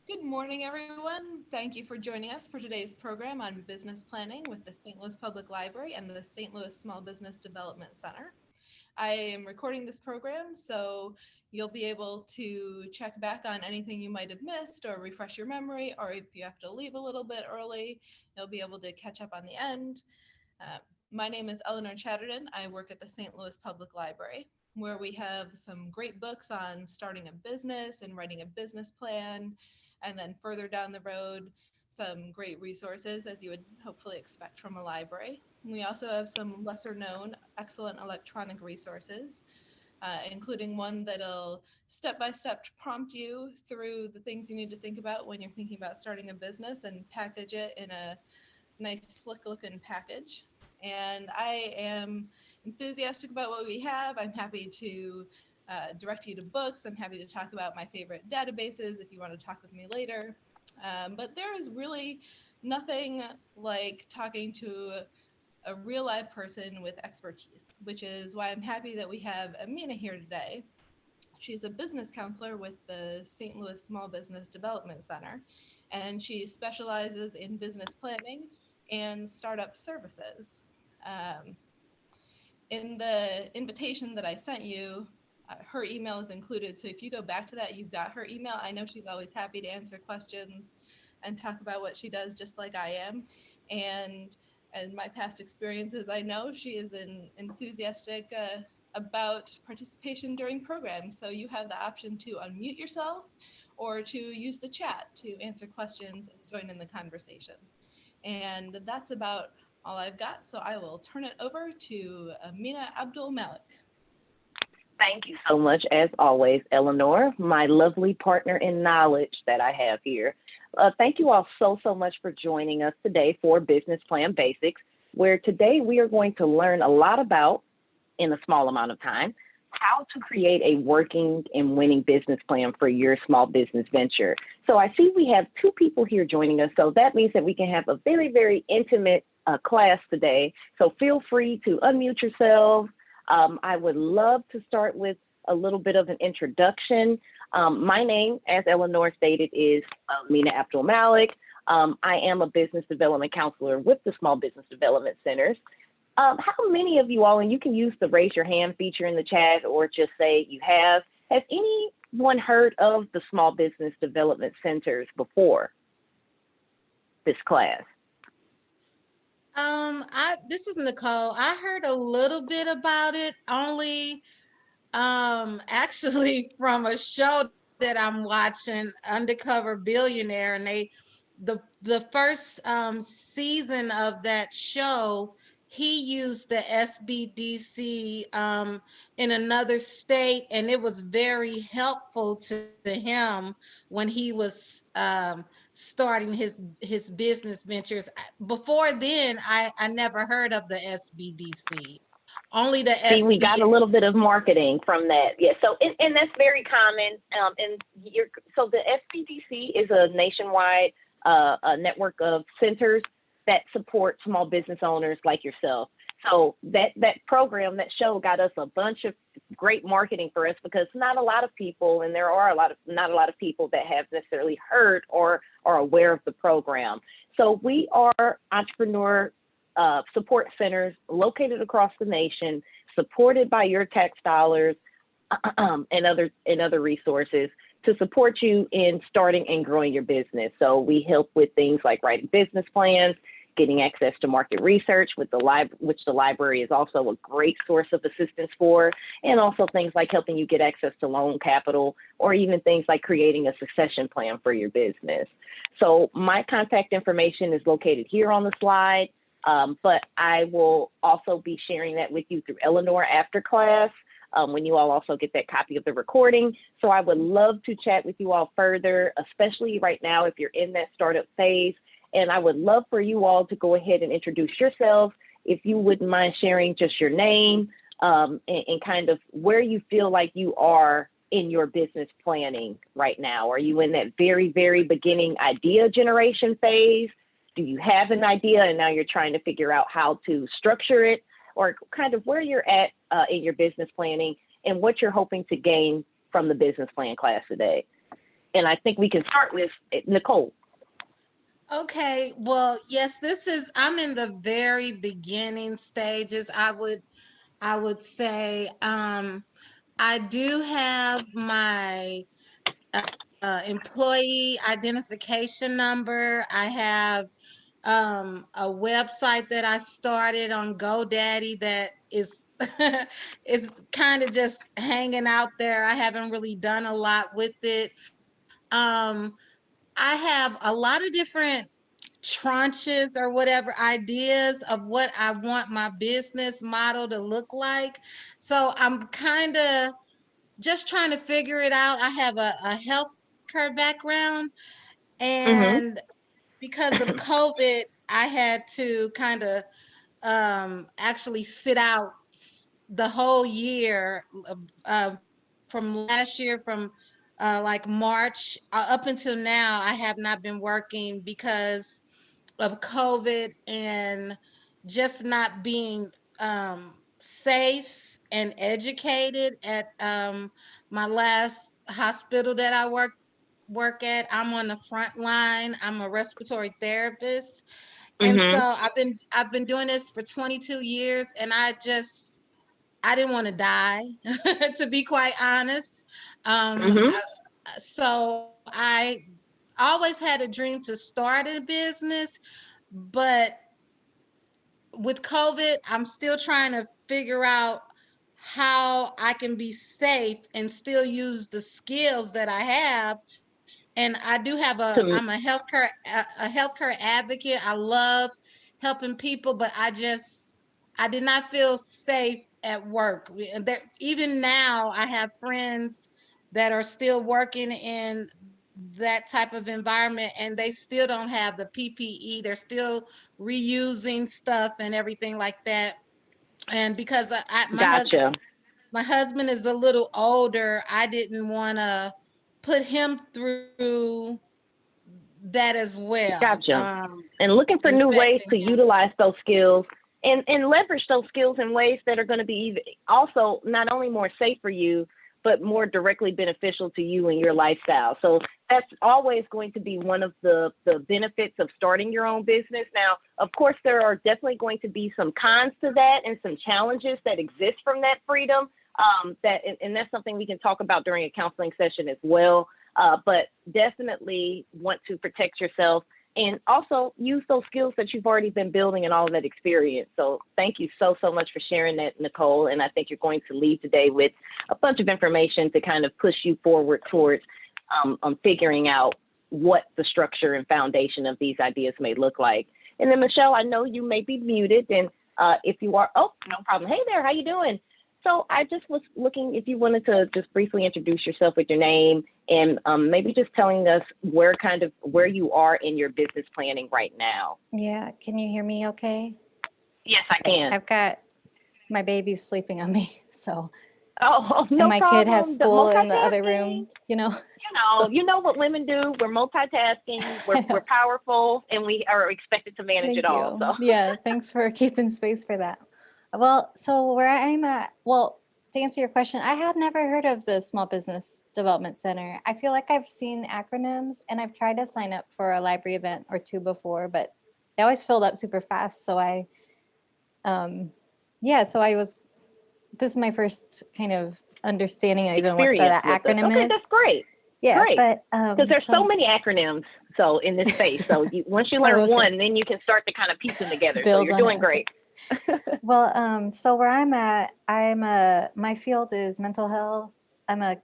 Good morning, everyone. Thank you for joining us for today's program on business planning with the St. Louis Public Library and the St. Louis Small Business Development Center. I am recording this program, so you'll be able to check back on anything you might have missed or refresh your memory, or if you have to leave a little bit early, you'll be able to catch up on the end. Uh, my name is Eleanor Chatterton. I work at the St. Louis Public Library, where we have some great books on starting a business and writing a business plan, and then further down the road, some great resources as you would hopefully expect from a library. We also have some lesser known excellent electronic resources, including one that'll step by step prompt you through the things you need to think about when you're thinking about starting a business and package it in a nice, slick looking package. And I am enthusiastic about what we have. I'm happy to direct you to books. I'm happy to talk about my favorite databases if you want to talk with me later. But there is really nothing like talking to a real live person with expertise, which is why I'm happy that we have Amina here today. She's a business counselor with the St. Louis Small Business Development Center, and she specializes in business planning and startup services. Um, in the invitation that I sent you, her email is included. So if you go back to that, you've got her email. I know she's always happy to answer questions and talk about what she does, just like I am. And my past experiences, I know she is enthusiastic about participation during programs. So you have the option to unmute yourself or to use the chat to answer questions and join in the conversation. And that's about all I've got. So I will turn it over to Amina Abdul Malik. Thank you so much, as always, Eleanor, my lovely partner in knowledge that I have here. Thank you all so much for joining us today for Business Plan Basics, where today we are going to learn a lot about, in a small amount of time, how to create a working and winning business plan for your small business venture. So I see we have two people here joining us, so that means that we can have a very intimate class today. So feel free to unmute yourselves. I would love to start with a little bit of an introduction. My name, as Eleanor stated, is Mina Abdul Malik. I am a business development counselor with the Small Business Development Centers. How many of you all, and you can use the raise your hand feature in the chat or just say you have anyone heard of the Small Business Development Centers before this class? This is Nicole. I heard a little bit about it, only actually from a show that I'm watching, Undercover Billionaire, and the first season of that show, he used the SBDC in another state, and it was very helpful to him when he was starting his business ventures. Before then, I never heard of the SBDC. Only the See, we SB. got a little bit of marketing from that. Yeah, so and that's very common. So the SBDC is a nationwide a network of centers that support small business owners like yourself. So that program, that show, got us a bunch of great marketing for us, because not a lot of people, and there are not a lot of people that have necessarily heard or are aware of the program. So we are entrepreneur support centers located across the nation, supported by your tax dollars and other resources to support you in starting and growing your business. So we help with things like writing business plans, getting access to market research with which the library is also a great source of assistance for, and also things like helping you get access to loan capital, or even things like creating a succession plan for your business. So my contact information is located here on the slide, but I will also be sharing that with you through Eleanor after class, when you all also get that copy of the recording. So I would love to chat with you all further, especially right now if you're in that startup phase. And I would love for you all to go ahead and introduce yourselves. If you wouldn't mind sharing just your name and kind of where you feel like you are in your business planning right now. Are you in that very beginning idea generation phase? Do you have an idea and now you're trying to figure out how to structure it, or kind of where you're at in your business planning and what you're hoping to gain from the business plan class today? And I think we can start with Nicole. Okay, well, yes, I'm in the very beginning stages. I would say I do have my employee identification number. I have a website that I started on GoDaddy that is is kind of just hanging out there. I haven't really done a lot with it. Um, I have a lot of different tranches or whatever ideas of what I want my business model to look like. So I'm kind of just trying to figure it out. I have a healthcare background, Mm-hmm. and because of COVID, I had to kind of actually sit out the whole year from last year, from like March up until now. I have not been working because of COVID and just not being safe and educated at my last hospital that I work at. I'm on the front line. I'm a respiratory therapist. And so Mm-hmm. I've been doing this for 22 years, and I didn't want to die, to be quite honest. Mm-hmm. So I always had a dream to start a business, but with COVID, I'm still trying to figure out how I can be safe and still use the skills that I have. And I do have I'm To a healthcare advocate. I love helping people, but I did not feel safe at work. Even now, I have friends that are still working in that type of environment, and they still don't have the PPE. They're still reusing stuff and everything like that. And because gotcha. my husband is a little older, I didn't want to put him through that as well. Gotcha. And looking for new ways Infecting to him. utilize those skills and leverage those skills in ways that are going to be also not only more safe for you, but more directly beneficial to you and your lifestyle. So that's always going to be one of the benefits of starting your own business. Now, of course, there are definitely going to be some cons to that and some challenges that exist from that freedom. And that's something we can talk about during a counseling session as well. But definitely want to protect yourself and also use those skills that you've already been building and all of that experience. So thank you so much for sharing that, Nicole. And I think you're going to leave today with a bunch of information to kind of push you forward towards figuring out what the structure and foundation of these ideas may look like. And then, Michelle, I know you may be muted, and if you are, oh, no problem. Hey there, how you doing? So I just was looking if you wanted to just briefly introduce yourself with your name and maybe just telling us where you are in your business planning right now. Yeah, can you hear me okay? Yes, I can. I've got my baby's sleeping on me, so Oh, and no my kid has problem. school in the other Multitasking. room, So You know what women do. We're multitasking. I We're know. powerful, and we are expected to manage it Thank all. you. So Yeah, thanks for keeping space for that. Well, so where I'm at, well, to answer your question, I had never heard of the Small Business Development Center. I feel like I've seen acronyms and I've tried to sign up for a library event or two before, but they always filled up super fast. So so I was, this is my first kind of understanding of even what the experience with us. Okay, acronym is. that's great. Yeah, Great. but Because there's so many acronyms in this space. So once you learn okay. one, then you can start to kind of piece them together. So Build you're on doing it. Okay. great. So where I'm at, my field is mental health. I'm a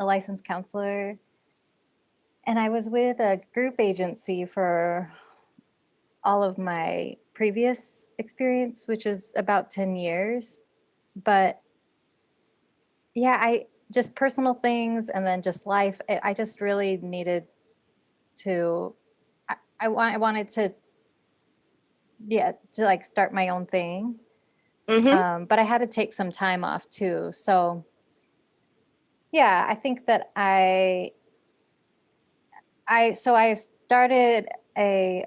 licensed counselor, and I was with a group agency for all of my previous experience, which is about 10 years. But yeah, I just personal things and then just life. I just really needed to, I wanted to, yeah, to like start my own thing. Mm-hmm. But I had to take some time off too. So yeah, I think that I started a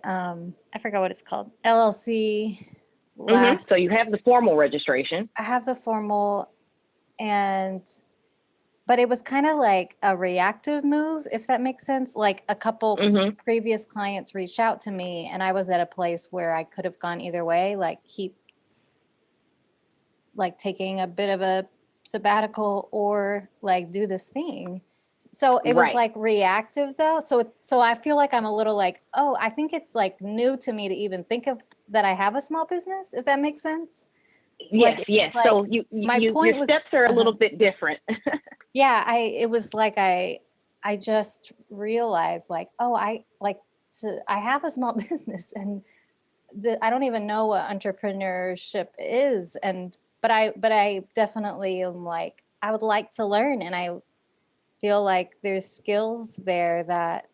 I forgot what it's called, LLC Mm-hmm. So you have last. the formal registration. I have the formal, and but it was kind of like a reactive move, if that makes sense. Like a couple Mm-hmm. previous clients reached out to me and I was at a place where I could have gone either way, like keep like taking a bit of a sabbatical or like do this thing. So it was Right. like reactive though. So I feel like I'm a little like, oh, I think it's like new to me to even think of that I have a small business, if that makes sense. Like Yes, it was yes. like So my your point was, steps are a little bit different. yeah, it was like I just realized like, oh, I have a small business and I don't even know what entrepreneurship is, and but I definitely am like I would like to learn, and I feel like there's skills there that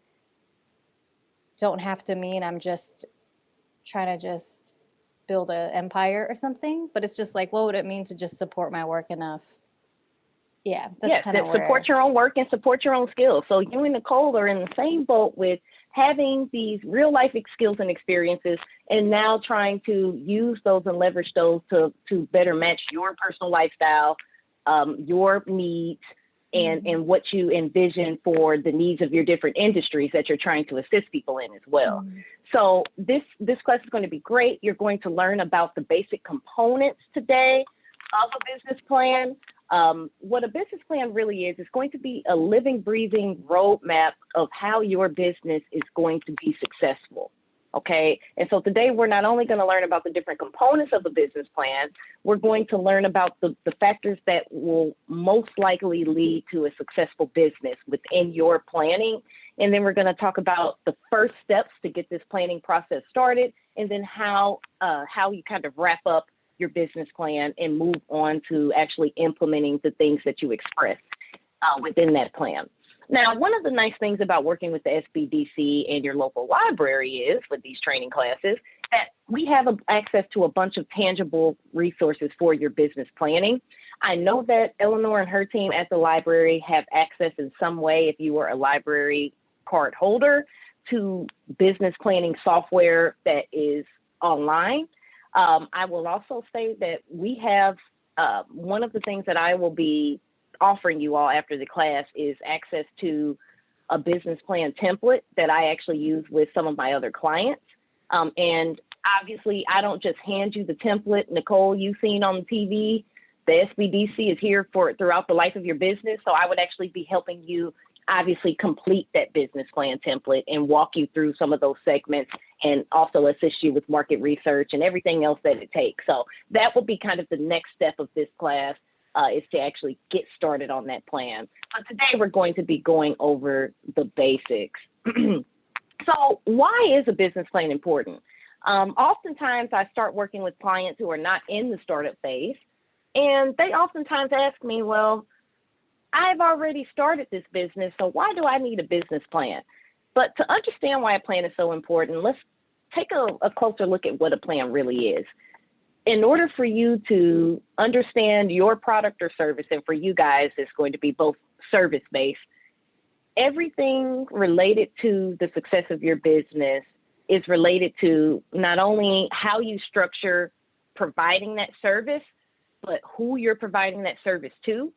don't have to mean I'm just trying to just build an empire or something, but it's just like what would it mean to just support my work enough? Yeah, that's Yes, kind that of support where. your own work and support your own skills. So you and Nicole are in the same boat with having these real life skills and experiences, and now trying to use those and leverage those to better match your personal lifestyle, your needs, and what you envision for the needs of your different industries that you're trying to assist people in as well. Mhm. So this class is going to be great. You're going to learn about the basic components today of a business plan. What a business plan really is going to be a living, breathing roadmap of how your business is going to be successful. Okay. And so today we're not only going to learn about the different components of a business plan, we're going to learn about the factors that will most likely lead to a successful business within your planning. And then we're going to talk about the first steps to get this planning process started, and then how you kind of wrap up your business plan and move on to actually implementing the things that you express within that plan. Now, one of the nice things about working with the SBDC and your local library is, with these training classes, that we have access to a bunch of tangible resources for your business planning. I know that Eleanor and her team at the library have access in some way, if you are a library card holder, to business planning software that is online. I will also say that we have one of the things that I will be offering you all after the class is access to a business plan template that I actually use with some of my other clients. And obviously, I don't just hand you the template. Nicole, you've seen on TV, the SBDC is here for throughout the life of your business. So I would actually be helping you obviously complete that business plan template and walk you through some of those segments, and also assist you with market research and everything else that it takes. So that would be kind of the next step of this class, is to actually get started on that plan. But today we're going to be going over the basics. So why is a business plan important? Oftentimes I start working with clients who are not in the startup phase, and they oftentimes ask me, well, I've already started this business, so why do I need a business plan? But to understand why a plan is so important, let's take a closer look at what a plan really is. In order for you to understand your product or service, and for you guys, it's going to be both service-based, everything related to the success of your business is related to not only how you structure providing that service, but who you're providing that service to,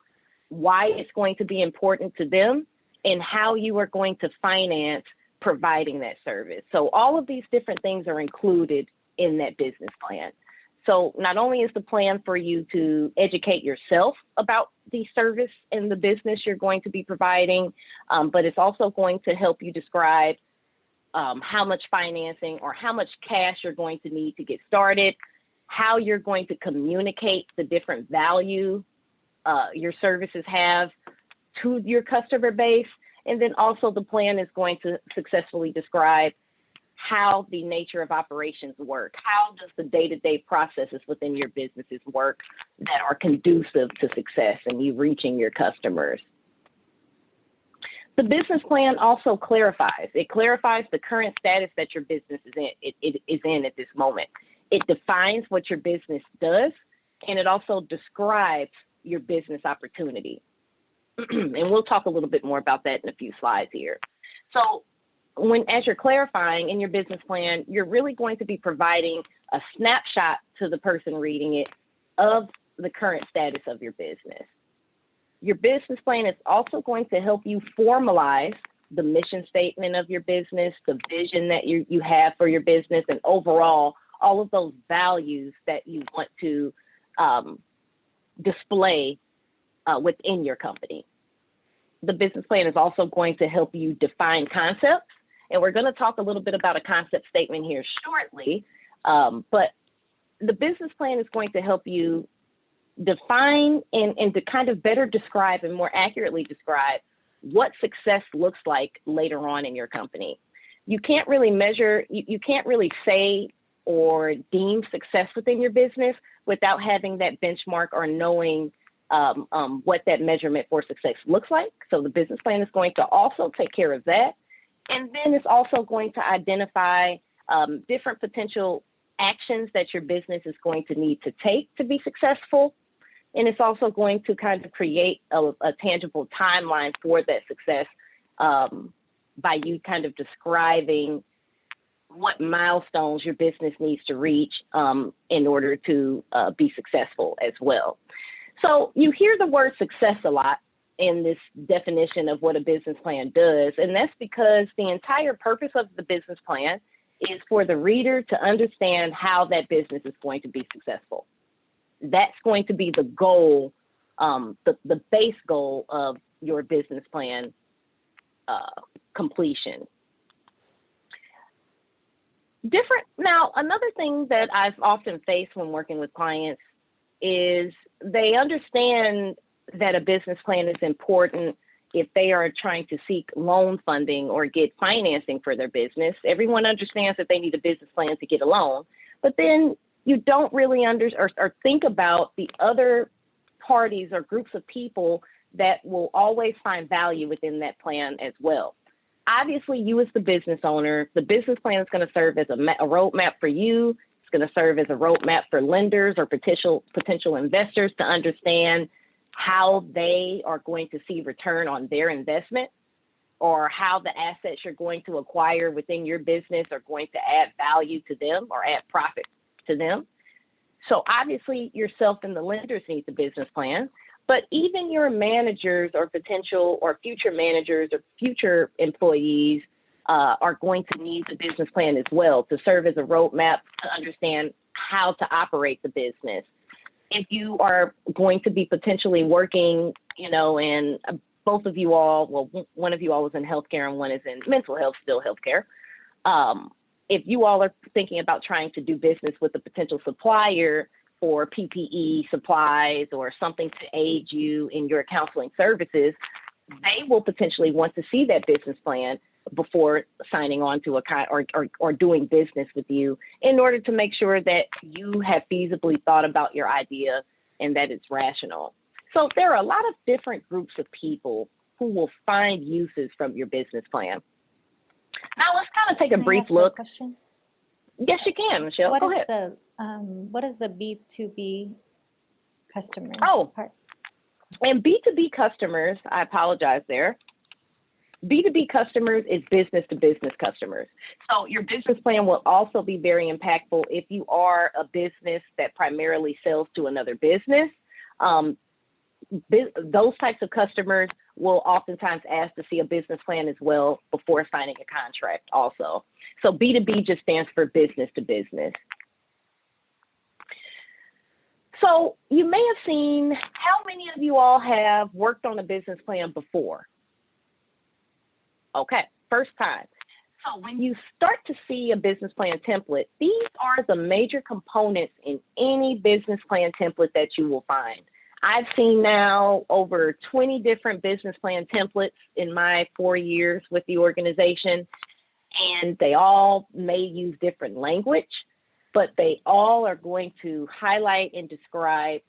why it's going to be important to them, and how you are going to finance providing that service. So all of these different things are included in that business plan. So not only is the plan for you to educate yourself about the service and the business you're going to be providing, but it's also going to help you describe how much financing or how much cash you're going to need to get started, how you're going to communicate the different value your services have to your customer base. And then also the plan is going to successfully describe how the nature of operations work. How does the day-to-day processes within your businesses work that are conducive to success and you reaching your customers? The business plan also clarifies. It clarifies the current status that your business is in. It is in at this moment. It defines what your business does, and it also describes your business opportunity. And we'll talk a little bit more about that in a few slides here. So as you're clarifying in your business plan, you're really going to be providing a snapshot to the person reading it of the current status of your business. Your business plan is also going to help you formalize the mission statement of your business, the vision that you have for your business, and overall, all of those values that you want to display within your company. The business plan is also going to help you define concepts, and we're going to talk a little bit about a concept statement here shortly, but the business plan is going to help you define and to kind of better describe and more accurately describe what success looks like later on in your company. You can't really measure, you can't really say or deem success within your business without having that benchmark or knowing what that measurement for success looks like. So the business plan is going to also take care of that. And then it's also going to identify different potential actions that your business is going to need to take to be successful. And it's also going to kind of create a tangible timeline for that success by you kind of describing what milestones your business needs to reach in order to be successful as well. So you hear the word success a lot in this definition of what a business plan does, and that's because the entire purpose of the business plan is for the reader to understand how that business is going to be successful. That's going to be the goal, the base goal of your business plan completion. Now, another thing that I've often faced when working with clients is they understand that a business plan is important if they are trying to seek loan funding or get financing for their business. Everyone understands that they need a business plan to get a loan, but then you don't really or think about the other parties or groups of people that will always find value within that plan as well. Obviously, you as the business owner, the business plan is going to serve as a roadmap for you. It's going to serve as a roadmap for lenders or potential investors to understand how they are going to see return on their investment, or how the assets you're going to acquire within your business are going to add value to them or add profit to them. So obviously yourself and the lenders need the business plan, but even your managers or potential or future managers or future employees are going to need the business plan as well to serve as a roadmap to understand how to operate the business. If you are going to be potentially working, and both of you all, well, one of you all is in healthcare and one is in mental health, still healthcare. If you all are thinking about trying to do business with a potential supplier for PPE supplies or something to aid you in your counseling services, they will potentially want to see that business plan before signing on to or doing business with you, in order to make sure that you have feasibly thought about your idea and that it's rational. So there are a lot of different groups of people who will find uses from your business plan. Now let's kind of take a brief look. Question? Yes, you can, Michelle. Go ahead. What is the B2B customers part? And B2B customers, I apologize there. B2B customers is business to business customers. So your business plan will also be very impactful if you are a business that primarily sells to another business. Those types of customers will oftentimes ask to see a business plan as well before signing a contract also. So B2B just stands for business to business. So you may have seen, how many of you all have worked on a business plan before? Okay, first time. So when you start to see a business plan template, these are the major components in any business plan template that you will find. I've seen now over 20 different business plan templates in my 4 years with the organization, and they all may use different language, but they all are going to highlight and describe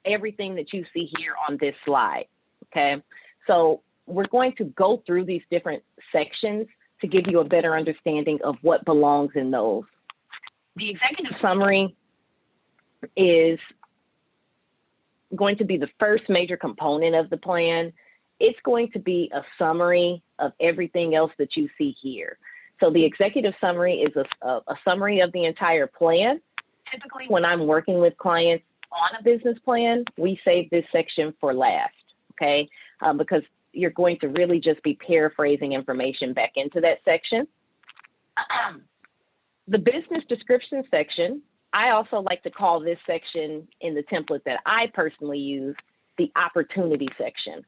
everything that you see here on this slide, okay? So we're going to go through these different sections to give you a better understanding of what belongs in those. The executive summary is going to be the first major component of the plan. It's going to be a summary of everything else that you see here. So the executive summary is a summary of the entire plan. Typically, when I'm working with clients on a business plan, we save this section for last, okay? Because you're going to really just be paraphrasing information back into that section. The business description section, I also like to call this section in the template that I personally use the opportunity section.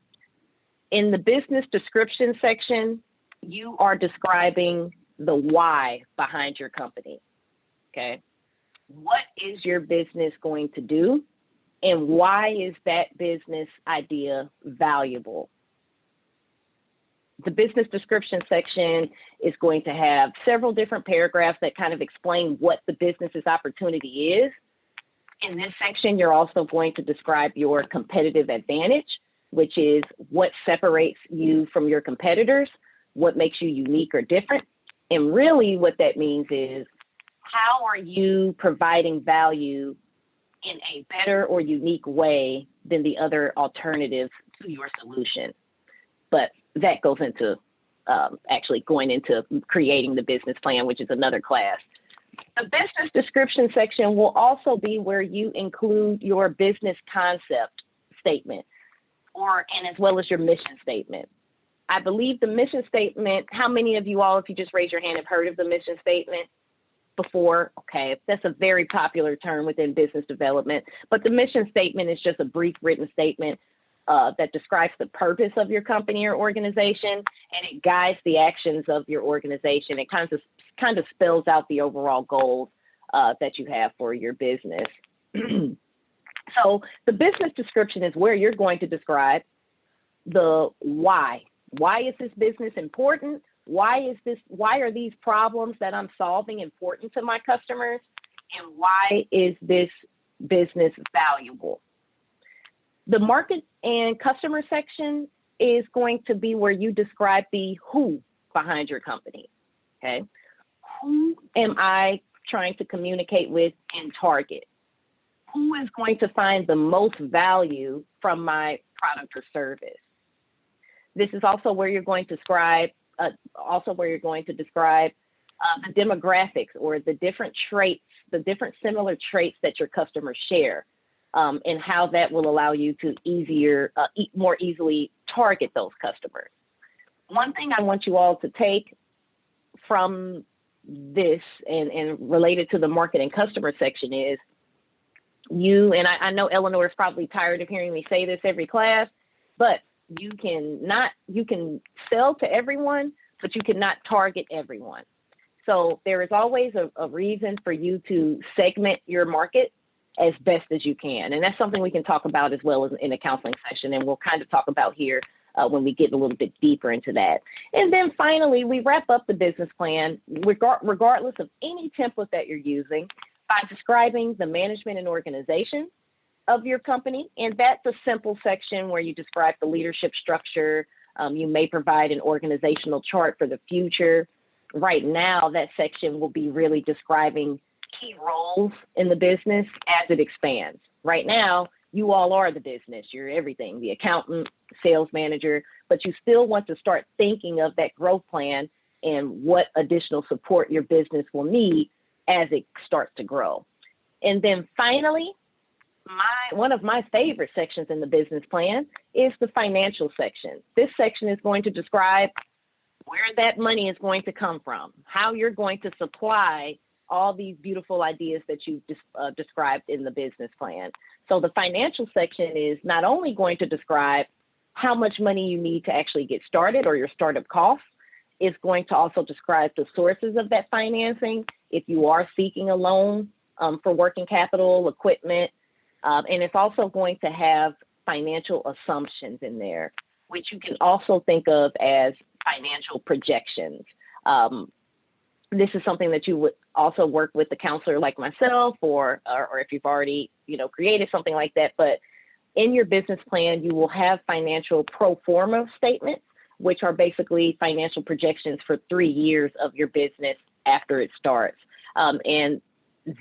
In the business description section, you are describing the why behind your company, okay? What is your business going to do, and why is that business idea valuable? The business description section is going to have several different paragraphs that kind of explain what the business's opportunity is. In this section, you're also going to describe your competitive advantage, which is what separates you from your competitors, what makes you unique or different. And really what that means is, how are you providing value in a better or unique way than the other alternatives to your solution? But that goes into actually going into creating the business plan, which is another class. The business description section will also be where you include your business concept statement, and as well as your mission statement. I believe the mission statement, how many of you all, if you just raise your hand, have heard of the mission statement before? Okay, that's a very popular term within business development, but the mission statement is just a brief written statement that describes the purpose of your company or organization, and it guides the actions of your organization. It kind of spells out the overall goals that you have for your business. So the business description is where you're going to describe the why. Why is this business important? Why are these problems that I'm solving important to my customers? And why is this business valuable? The market and customer section is going to be where you describe the who behind your company, okay? Who am I trying to communicate with and target? Who is going to find the most value from my product or service? This is also where you're going to describe, the demographics or the different traits, the different similar traits that your customers share, and how that will allow you to more easily target those customers. One thing I want you all to take from this and related to the market and customer section is I know Eleanor is probably tired of hearing me say this every class, but you can sell to everyone, but you cannot target everyone. So there is always a reason for you to segment your market as best as you can. And that's something we can talk about as well as in the counseling session. And we'll kind of talk about here when we get a little bit deeper into that. And then finally, we wrap up the business plan, regardless of any template that you're using, by describing the management and organization of your company. And that's a simple section where you describe the leadership structure. You may provide an organizational chart for the future. Right now, that section will be really describing key roles in the business as it expands. Right now, you all are the business. You're everything, the accountant, sales manager, but you still want to start thinking of that growth plan and what additional support your business will need as it starts to grow. And then finally, one of my favorite sections in the business plan is the financial section. This section is going to describe where that money is going to come from, how you're going to supply all these beautiful ideas that you've described in the business plan. So the financial section is not only going to describe how much money you need to actually get started or your startup costs, it's going to also describe the sources of that financing if you are seeking a loan for working capital, equipment, and it's also going to have financial assumptions in there, which you can also think of as financial projections. This is something that you would also work with a counselor like myself, or if you've already, created something like that. But in your business plan, you will have financial pro forma statements, which are basically financial projections for 3 years of your business after it starts. And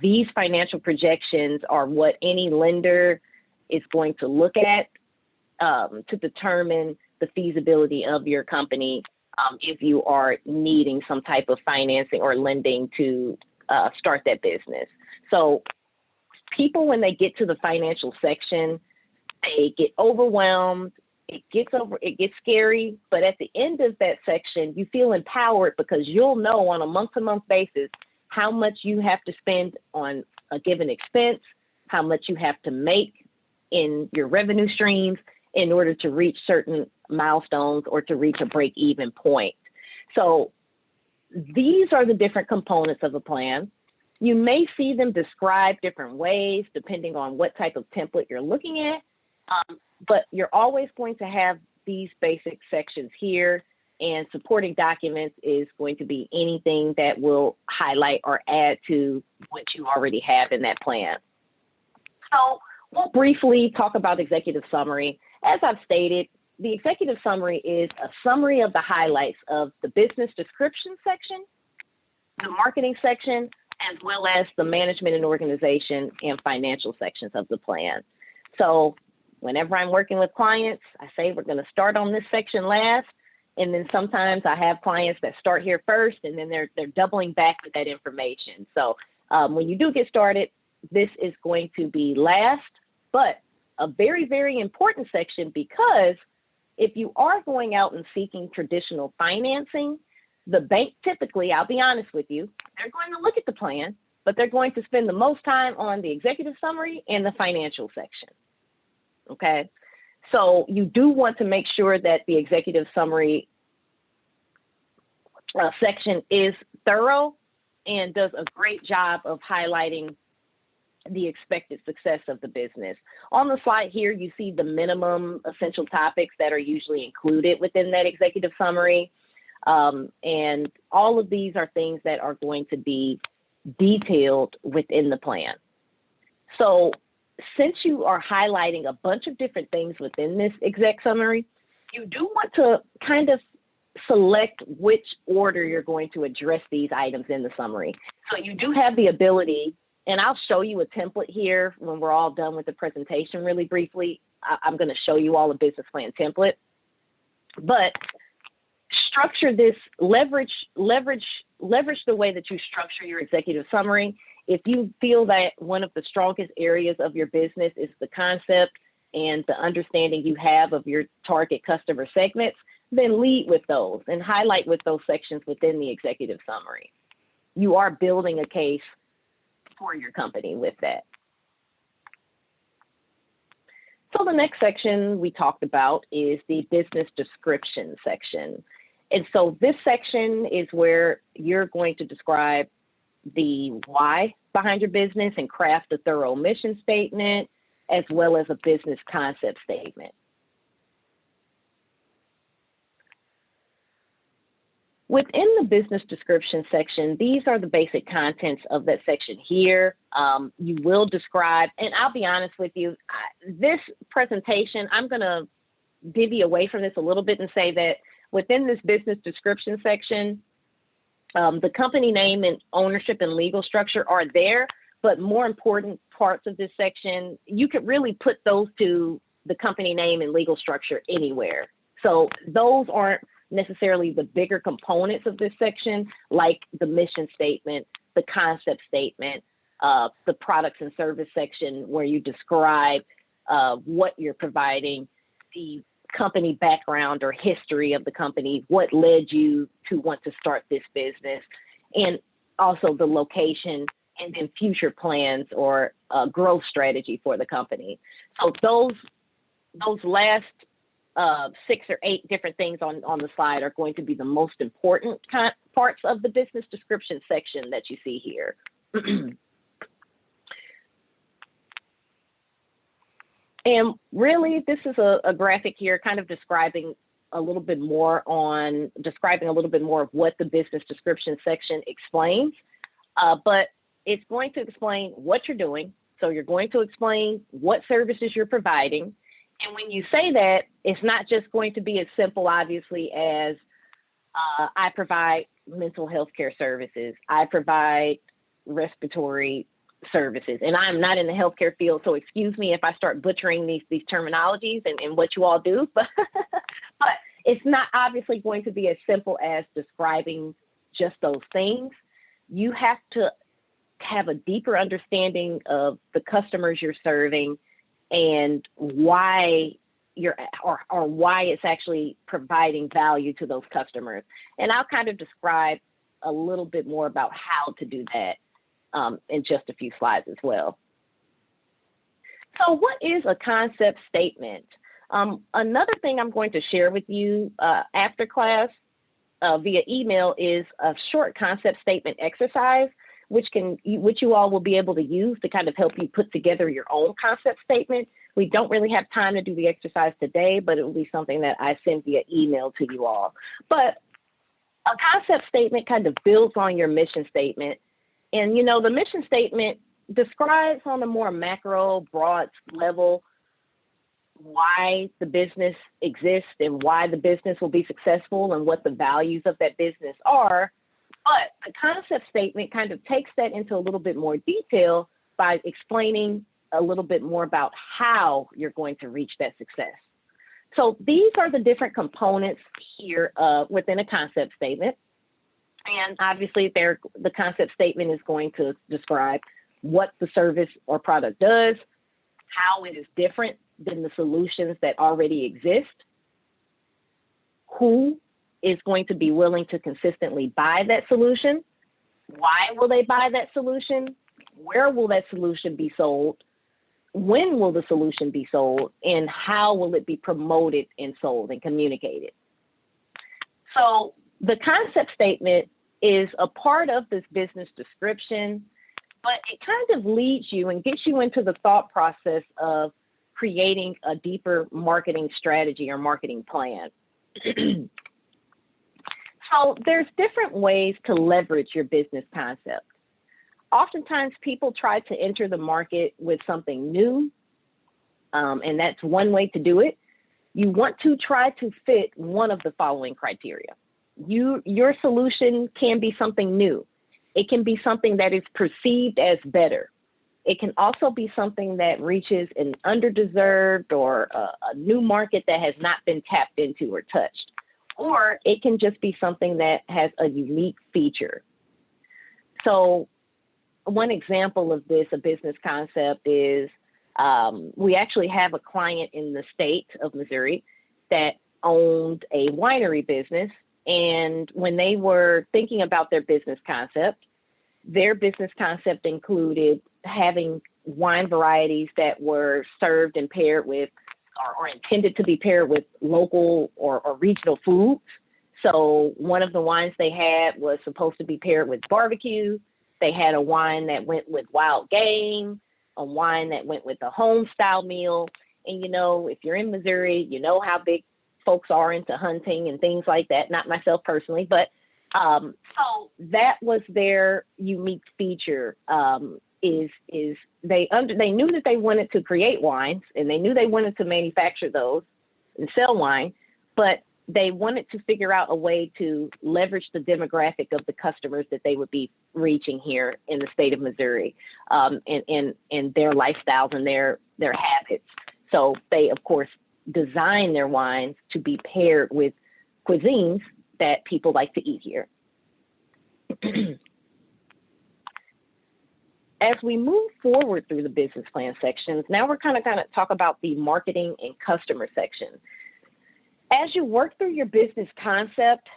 these financial projections are what any lender is going to look at to determine the feasibility of your company if you are needing some type of financing or lending to start that business. So people, when they get to the financial section, they get overwhelmed it gets scary, but at the end of that section, you feel empowered because you'll know on a month-to-month basis how much you have to spend on a given expense, how much you have to make in your revenue streams in order to reach certain milestones or to reach a break-even point. So these are the different components of a plan. You may see them described different ways depending on what type of template you're looking at. But you're always going to have these basic sections here, and supporting documents is going to be anything that will highlight or add to what you already have in that plan. So we'll briefly talk about executive summary. As I've stated, the executive summary is a summary of the highlights of the business description section, the marketing section, as well as the management and organization and financial sections of the plan. So whenever I'm working with clients, I say we're going to start on this section last, and then sometimes I have clients that start here first, and then they're doubling back with that information. So when you do get started, this is going to be last, but a very, very important section, because if you are going out and seeking traditional financing, the bank typically, I'll be honest with you, they're going to look at the plan, but they're going to spend the most time on the executive summary and the financial section. Okay, so you do want to make sure that the executive summary section is thorough and does a great job of highlighting the expected success of the business. On the slide here, you see the minimum essential topics that are usually included within that executive summary. And all of these are things that are going to be detailed within the plan. So since you are highlighting a bunch of different things within this exec summary, you do want to kind of select which order you're going to address these items in the summary. So you do have the ability, and I'll show you a template here when we're all done with the presentation really briefly. I'm going to show you all a business plan template, but structure this, leverage the way that you structure your executive summary. If you feel that one of the strongest areas of your business is the concept and the understanding you have of your target customer segments, then lead with those and highlight with those sections within the executive summary. You are building a case for your company with that. So the next section we talked about is the business description section. And so this section is where you're going to describe the why behind your business and craft a thorough mission statement, as well as a business concept statement. Within the business description section, these are the basic contents of that section here. You will describe, and I'll be honest with you, this presentation, I'm going to divvy away from this a little bit and say that within this business description section, the company name and ownership and legal structure are there, but more important parts of this section, you could really put those to the company name and legal structure anywhere. So those aren't necessarily the bigger components of this section, like the mission statement, the concept statement, the products and service section where you describe what you're providing, the company background or history of the company, what led you to want to start this business, and also the location and then future plans or growth strategy for the company. So those last 6 or 8 different things on the slide are going to be the most important parts of the business description section that you see here. And really, this is a graphic here kind of describing a little bit more of what the business description section explains. But it's going to explain what you're doing. So you're going to explain what services you're providing. And when you say that, it's not just going to be as simple, obviously, as I provide mental health care services. I provide respiratory services. And I'm not in the healthcare field, so excuse me if I start butchering these terminologies and what you all do, but it's not obviously going to be as simple as describing just those things. You have to have a deeper understanding of the customers you're serving and why or why it's actually providing value to those customers. And I'll kind of describe a little bit more about how to do that in just a few slides as well. So what is a concept statement? Another thing I'm going to share with you after class via email is a short concept statement exercise, which you all will be able to use to kind of help you put together your own concept statement. We don't really have time to do the exercise today, but it will be something that I send via email to you all. But a concept statement kind of builds on your mission statement. And, you know, the mission statement describes on a more macro, broad level why the business exists and why the business will be successful and what the values of that business are. But the concept statement kind of takes that into a little bit more detail by explaining a little bit more about how you're going to reach that success. So these are the different components here within a concept statement. And obviously the concept statement is going to describe what the service or product does, how it is different than the solutions that already exist, who is going to be willing to consistently buy that solution, why will they buy that solution, where will that solution be sold, when will the solution be sold, and how will it be promoted and sold and communicated. So the concept statement is a part of this business description, but it kind of leads you and gets you into the thought process of creating a deeper marketing strategy or marketing plan. So there's different ways to leverage your business concept. Oftentimes people try to enter the market with something new, and that's one way to do it. You want to try to fit one of the following criteria. Your solution can be something new. It can be something that is perceived as better. It can also be something that reaches an underdeserved or a new market that has not been tapped into or touched. Or it can just be something that has a unique feature. So one example of this, a business concept, is we actually have a client in the state of Missouri that owned a winery business. And when they were thinking about their business concept included having wine varieties that were served and paired with or intended to be paired with local or regional foods. So one of the wines they had was supposed to be paired with barbecue. They had a wine that went with wild game, a wine that went with a home style meal. And, you know, if you're in Missouri, you know how big folks are into hunting and things like that. Not myself personally, but so that was their unique feature. Is they knew that they wanted to create wines and they knew they wanted to manufacture those and sell wine, but they wanted to figure out a way to leverage the demographic of the customers that they would be reaching here in the state of Missouri, and their lifestyles and their habits. So they, of course, design their wines to be paired with cuisines that people like to eat here. As we move forward through the business plan sections, now we're kind of talk about the marketing and customer section. As you work through your business concept,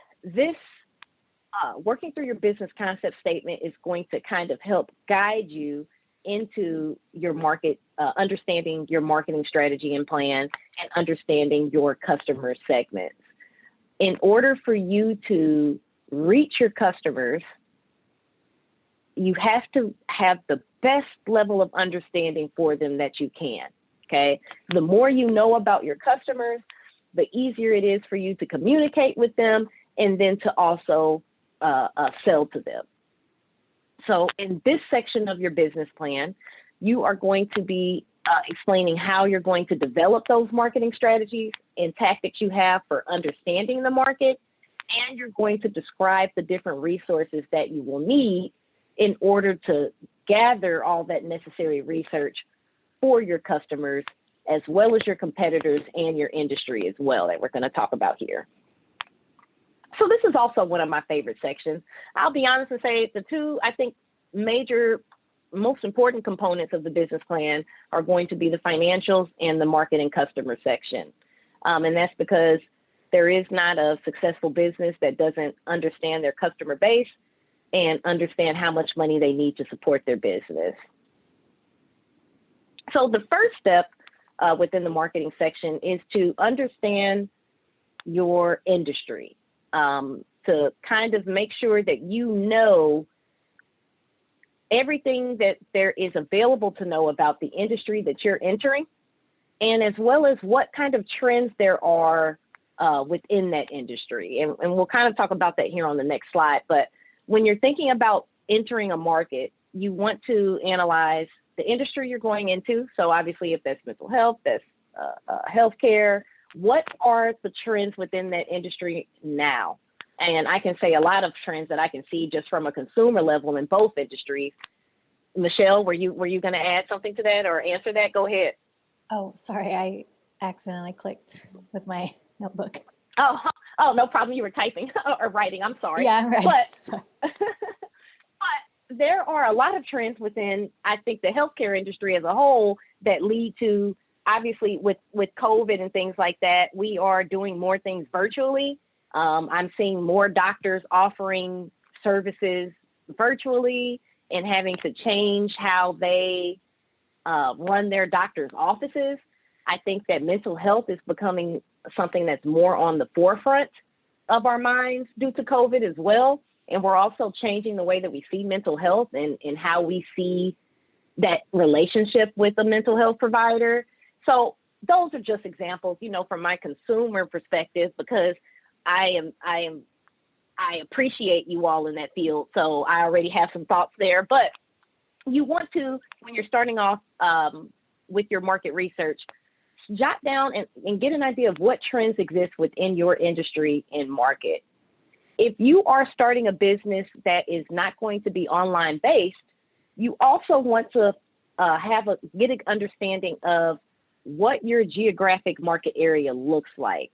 working through your business concept statement is going to kind of help guide you into your market, understanding your marketing strategy and plan, and understanding your customer segments. In order for you to reach your customers, you have to have the best level of understanding for them that you can, okay? The more you know about your customers, the easier it is for you to communicate with them and then to also sell to them. So in this section of your business plan, you are going to be explaining how you're going to develop those marketing strategies and tactics you have for understanding the market, and you're going to describe the different resources that you will need in order to gather all that necessary research for your customers, as well as your competitors and your industry as well, that we're going to talk about here. So this is also one of my favorite sections. I'll be honest and say the two, I think, most important components of the business plan are going to be the financials and the market and customer section. And that's because there is not a successful business that doesn't understand their customer base and understand how much money they need to support their business. So the first step within the marketing section is to understand your industry, to kind of make sure that you know everything that there is available to know about the industry that you're entering, and as well as what kind of trends there are within that industry. And we'll kind of talk about that here on the next slide. But when you're thinking about entering a market, you want to analyze the industry you're going into. So obviously, if that's mental health, that's healthcare, what are the trends within that industry now? And I can say a lot of trends that I can see just from a consumer level in both industries. Michelle, were you going to add something to that or answer that? Go ahead. Oh, sorry, I accidentally clicked with my notebook. Oh, no problem. You were typing or writing. I'm sorry. Yeah, I'm writing. But there are a lot of trends within, I think, the healthcare industry as a whole that lead to, obviously, with COVID and things like that, we are doing more things virtually. I'm seeing more doctors offering services virtually and having to change how they run their doctor's offices. I think that mental health is becoming something that's more on the forefront of our minds due to COVID as well. And we're also changing the way that we see mental health and how we see that relationship with a mental health provider. So those are just examples, from my consumer perspective, because I appreciate you all in that field. So I already have some thoughts there, but you want to, when you're starting off with your market research, jot down and get an idea of what trends exist within your industry and market. If you are starting a business that is not going to be online based, you also want to get an understanding of what your geographic market area looks like.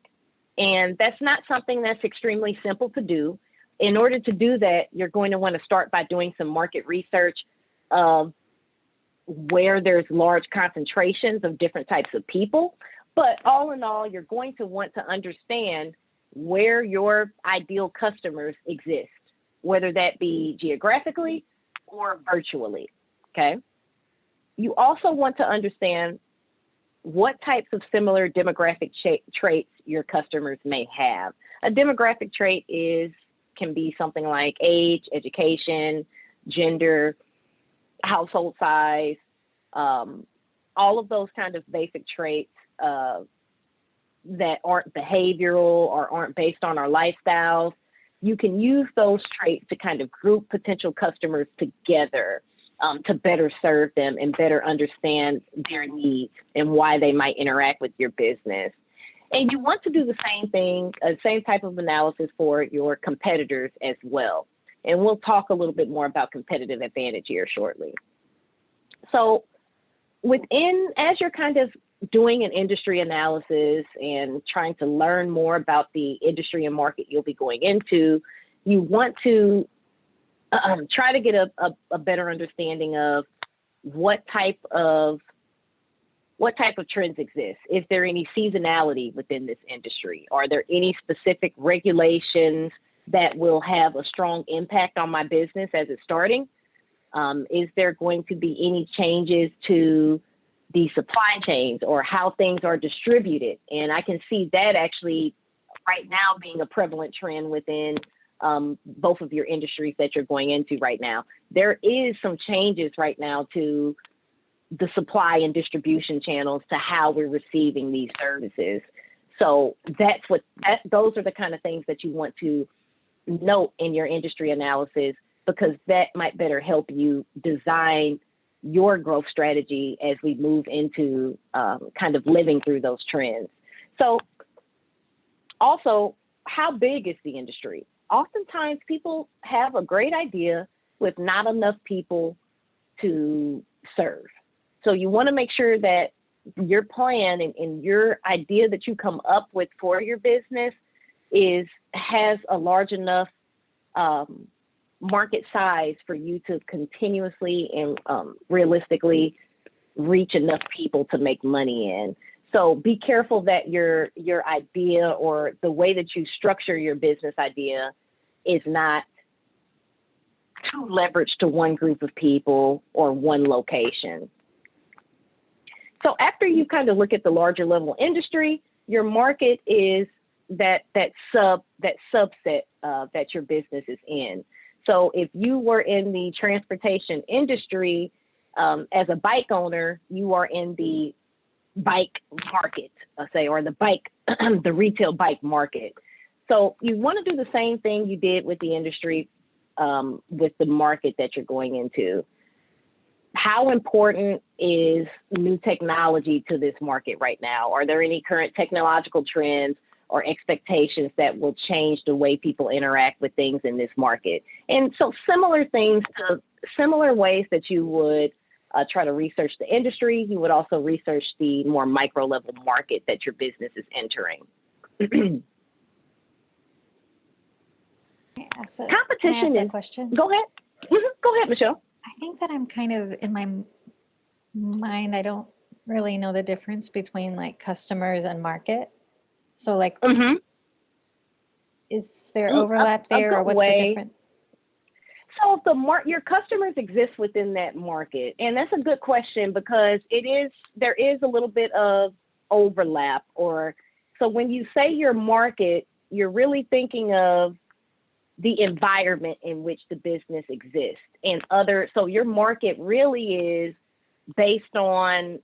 And that's not something that's extremely simple to do. In order to do that, you're going to want to start by doing some market research of where there's large concentrations of different types of people. But all in all, you're going to want to understand where your ideal customers exist, whether that be geographically or virtually, okay? You also want to understand what types of similar demographic traits your customers may have. A demographic trait can be something like age, education, gender, household size, all of those kind of basic traits that aren't behavioral or aren't based on our lifestyles. You can use those traits to kind of group potential customers together to better serve them and better understand their needs and why they might interact with your business. And you want to do the same thing, same type of analysis for your competitors as well. And we'll talk a little bit more about competitive advantage here shortly. So as you're kind of doing an industry analysis and trying to learn more about the industry and market you'll be going into, you want to try to get a better understanding of what type of trends exist. Is there any seasonality within this industry? Are there any specific regulations that will have a strong impact on my business as it's starting? Is there going to be any changes to the supply chains or how things are distributed? And I can see that actually right now being a prevalent trend within both of your industries that you're going into right now. There is some changes right now to the supply and distribution channels to how we're receiving these services. So those are the kind of things that you want to note in your industry analysis, because that might better help you design your growth strategy as we move into kind of living through those trends. So also, how big is the industry? Oftentimes people have a great idea with not enough people to serve. So you want to make sure that your plan and your idea that you come up with for your business has a large enough market size for you to continuously and realistically reach enough people to make money in. So be careful that your idea or the way that you structure your business idea is not too leveraged to one group of people or one location. So after you kind of look at the larger level industry, your market is that subset that your business is in. So if you were in the transportation industry, as a bike owner, you are in the bike market, let's say, or the bike, the retail bike market. So you want to do the same thing you did with the industry, with the market that you're going into. How important is new technology to this market right now? Are there any current technological trends or expectations that will change the way people interact with things in this market? And so similar things to similar ways that you would try to research the industry, you would also research the more micro level market that your business is entering. Yeah, so Competition can I ask is, a question? go ahead. Go ahead, Michelle. I think that I'm kind of in my mind, I don't really know the difference between like customers and market. So like, Mm-hmm. is there overlap there, or what's the difference? So your customers exist within that market, and that's a good question because there is a little bit of overlap. Or so when you say your market, you're really thinking of the environment in which the business exists, and so your market really is based on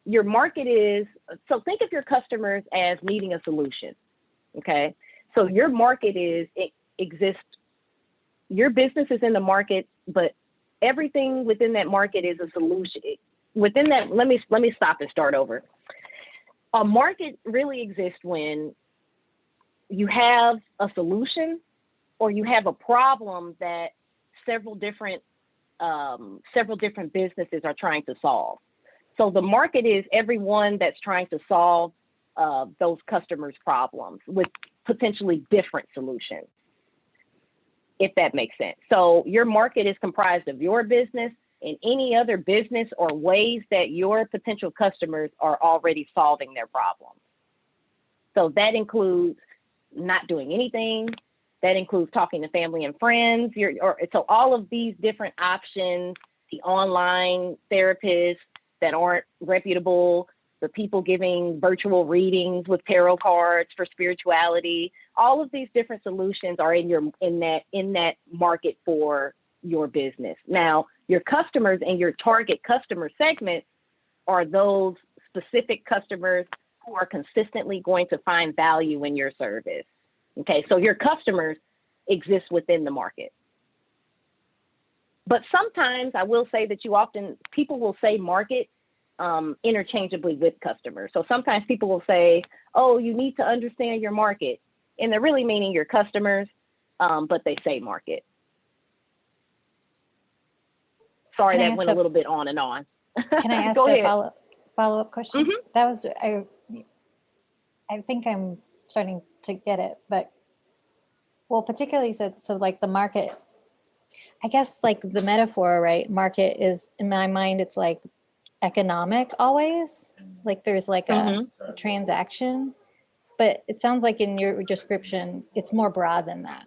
your market is. So think of your customers as needing a solution. Okay, so your market exists. Your business is in the market, but everything within that market is a solution. Within that, let me stop and start over. A market really exists when you have a solution or you have a problem that several different businesses are trying to solve. So the market is everyone that's trying to solve those customers' problems with potentially different solutions, if that makes sense. So your market is comprised of your business and any other business or ways that your potential customers are already solving their problems. So that includes not doing anything. That includes talking to family and friends. So all of these different options, the online therapists that aren't reputable, the people giving virtual readings with tarot cards for spirituality, all of these different solutions are in that market for your business. Now, your customers and your target customer segments are those specific customers who are consistently going to find value in your service. Okay, so your customers exist within the market. But sometimes I will say that people will say market interchangeably with customers. So sometimes people will say, oh, you need to understand your market. And they're really meaning your customers, but they say market. Sorry, that went a little bit on and on. Can I ask Go a ahead. follow-up question? Mm-hmm. That was, I think I'm starting to get it, but well, particularly so like the market, I guess like the metaphor, right? Market is, in my mind, it's like economic always. Like there's like a transaction, but it sounds like in your description, it's more broad than that.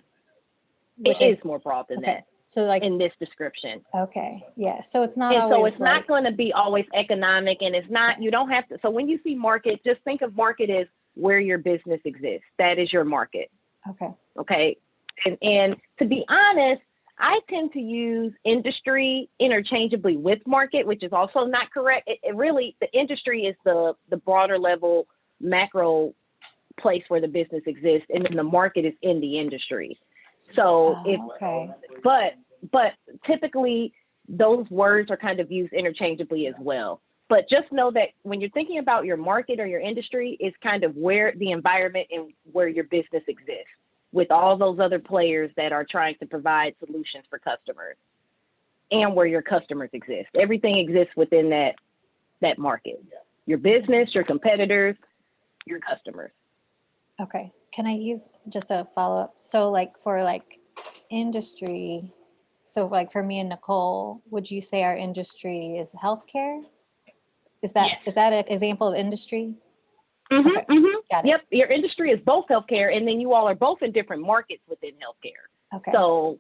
It is more broad than that. So like in this description. Okay. Yeah. So it's not and always so it's not going to be always economic, and it's not, you don't have to. So when you see market, just think of market as where your business exists. That is your market. Okay. Okay. And to be honest, I tend to use industry interchangeably with market, which is also not correct. It really, the industry is the broader level macro place where the business exists, and then the market is in the industry. So but typically those words are kind of used interchangeably as well. But just know that when you're thinking about your market or your industry, it's kind of where the environment and where your business exists, with all those other players that are trying to provide solutions for customers, and where your customers exist. Everything exists within that market. Your business, your competitors, your customers. Okay. Can I use just a follow-up? So like for like industry, so like for me and Nicole, would you say our industry is healthcare? Is that Yes. is that an example of industry? Mm-hmm, Okay, mm-hmm. got it. Yep, your industry is both healthcare, and then you all are both in different markets within healthcare. Okay, So,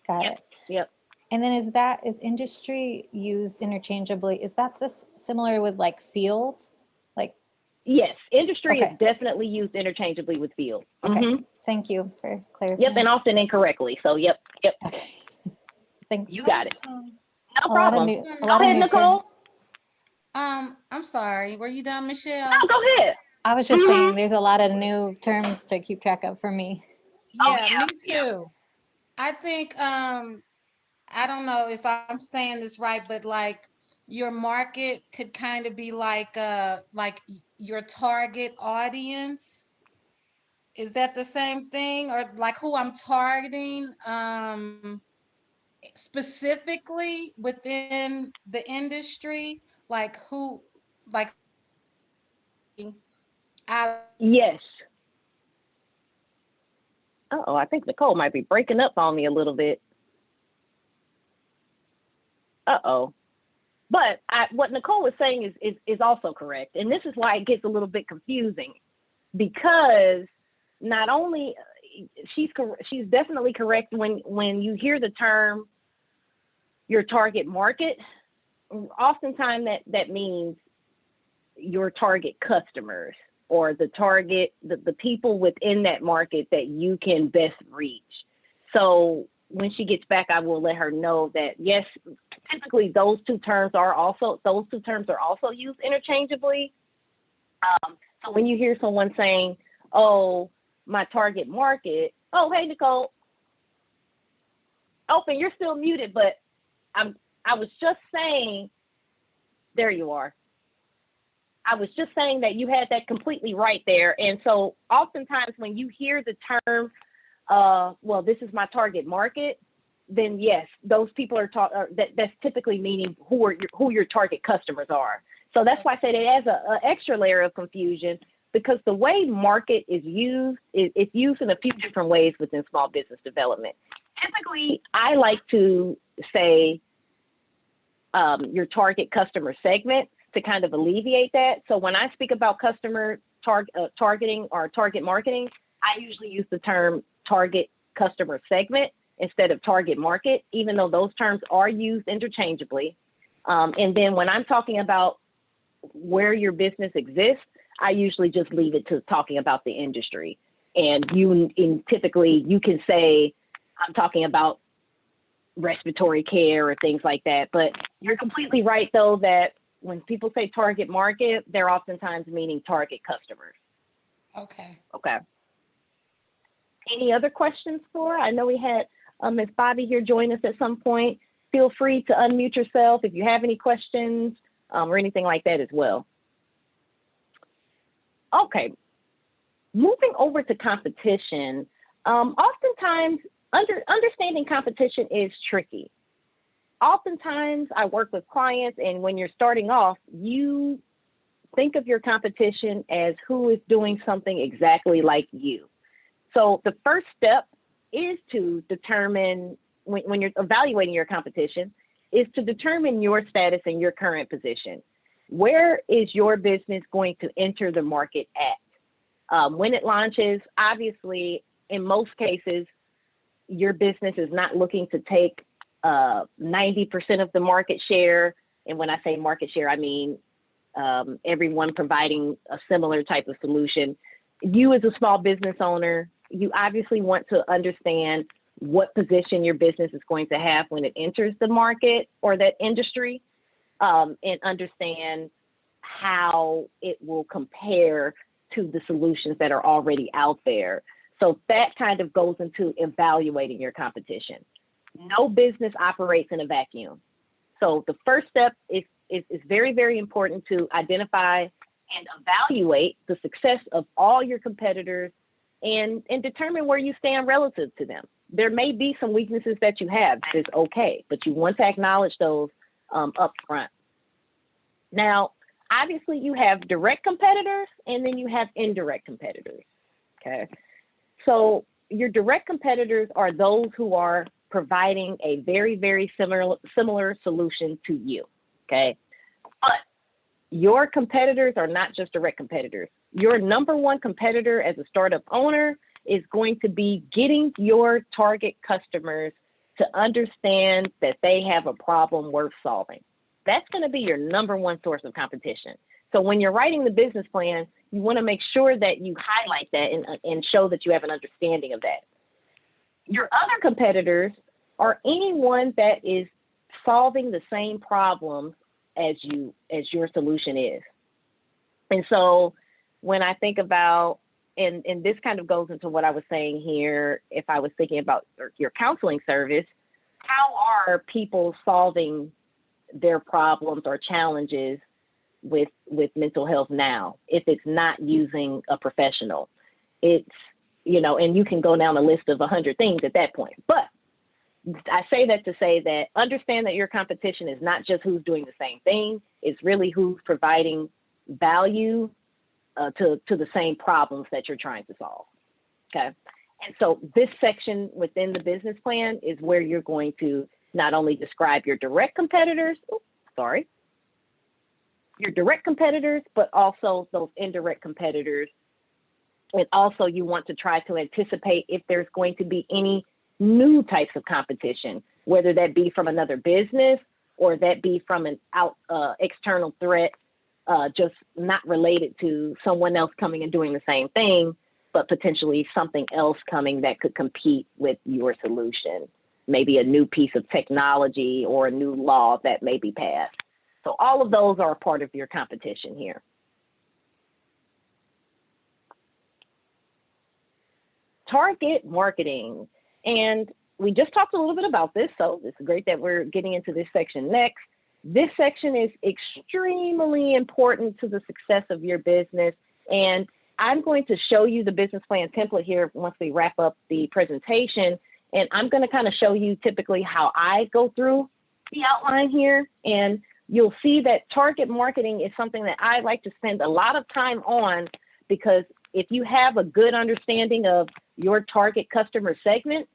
got yep, it. yep. And then is industry used interchangeably? Is that this similar with like field? Like, Yes, industry is okay, definitely used interchangeably with field. okay. Mm-hmm. Thank you for Yep, clarifying. and often incorrectly. So, yep, Okay, thanks. you got it. Um, No A lot of problem. new, a Go lot of ahead, new Nicole. terms. I'm sorry. Were you done, No, Michelle? go ahead. I was just Mm-hmm. saying, there's a lot of new terms to keep track of for me. Oh, Yeah, yeah, me yeah. too. I think I don't know if I'm saying this right, but like your market could kind of be like your target audience. Is that the same thing? Or like who I'm targeting specifically within the industry? Like who like I Yes. Uh-oh, I think Nicole might be breaking up on me a little bit. Uh-oh. But what Nicole is saying is also correct. And this is why it gets a little bit confusing, because not only she's definitely correct when you hear the term your target market, oftentimes that means your target customers, or the people within that market that you can best reach. So when she gets back, I will let her know that yes, typically those two terms are also used interchangeably. So when you hear someone saying, "Oh, my target market," oh, hey Nicole, open, you're still muted, but I was just saying, there you are. I was just saying that you had that completely right there. And so oftentimes when you hear the term, well, this is my target market, then yes, those people that's typically meaning who your target customers are. So that's why I say it adds an extra layer of confusion, because the way market is used, it's used in a few different ways within small business development. Typically, I like to say your target customer segment to kind of alleviate that. So when I speak about customer targeting or target marketing, I usually use the term target customer segment instead of target market, even though those terms are used interchangeably. And then when I'm talking about where your business exists, I usually just leave it to talking about the industry. And typically you can say, I'm talking about respiratory care or things like that. But you're completely right, though, that when people say target market, they're oftentimes meaning target customers. okay. Okay. Any other questions for her? I know we had Ms. Bobby here join us at some point. Feel free to unmute yourself if you have any questions or anything like that as well. Okay. Moving over to competition, oftentimes understanding competition is tricky. Oftentimes I work with clients, and when you're starting off, you think of your competition as who is doing something exactly like you. So the first step is to determine, when you're evaluating your competition, is to determine your status and your current position. Where is your business going to enter the market at? When it launches, obviously, in most cases, your business is not looking to take 90% of the market share. And when I say market share, I mean everyone providing a similar type of solution. You as a small business owner, you obviously want to understand what position your business is going to have when it enters the market or that industry, and understand how it will compare to the solutions that are already out there. So that kind of goes into evaluating your competition. No business operates in a vacuum. So the first step is very, very important to identify and evaluate the success of all your competitors and determine where you stand relative to them. There may be some weaknesses that you have. That is okay, but you want to acknowledge those up front. Now, obviously you have direct competitors and then you have indirect competitors, okay? So your direct competitors are those who are providing a very, very similar solution to you, okay? But your competitors are not just direct competitors. Your number one competitor as a startup owner is going to be getting your target customers to understand that they have a problem worth solving. That's going to be your number one source of competition. So when you're writing the business plan, you want to make sure that you highlight that and show that you have an understanding of that. Your other competitors are anyone that is solving the same problems as your solution is. And so when I think about, and this kind of goes into what I was saying here, if I was thinking about your counseling service, how are people solving their problems or challenges with mental health now, if it's not using a professional? It's, and you can go down a list of 100 things at that point. But I say that to say that understand that your competition is not just who's doing the same thing, it's really who's providing value to the same problems that you're trying to solve, okay? And so this section within the business plan is where you're going to not only describe your direct competitors, your direct competitors, but also those indirect competitors. And also you want to try to anticipate if there's going to be any new types of competition, whether that be from another business or that be from an external threat, just not related to someone else coming and doing the same thing, but potentially something else coming that could compete with your solution. Maybe a new piece of technology or a new law that may be passed. So all of those are a part of your competition here. Target marketing. And we just talked a little bit about this, so it's great that we're getting into this section next. This section is extremely important to the success of your business. And I'm going to show you the business plan template here once we wrap up the presentation. And I'm going to kind of show you typically how I go through the outline here. And you'll see that target marketing is something that I like to spend a lot of time on, because if you have a good understanding of your target customer segment,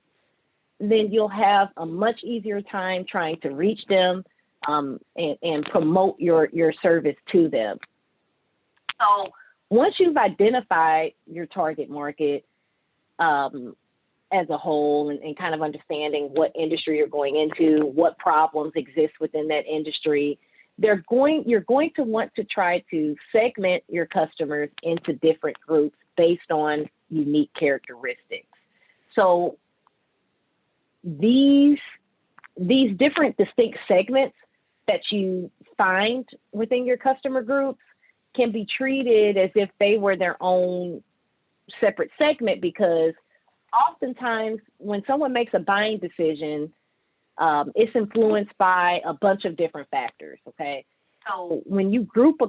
then you'll have a much easier time trying to reach them and promote your service to them. So once you've identified your target market as a whole and kind of understanding what industry you're going into, what problems exist within that industry, you're going to want to try to segment your customers into different groups based on unique characteristics. So these different distinct segments that you find within your customer groups can be treated as if they were their own separate segment, because oftentimes when someone makes a buying decision, it's influenced by a bunch of different factors, okay? So when you group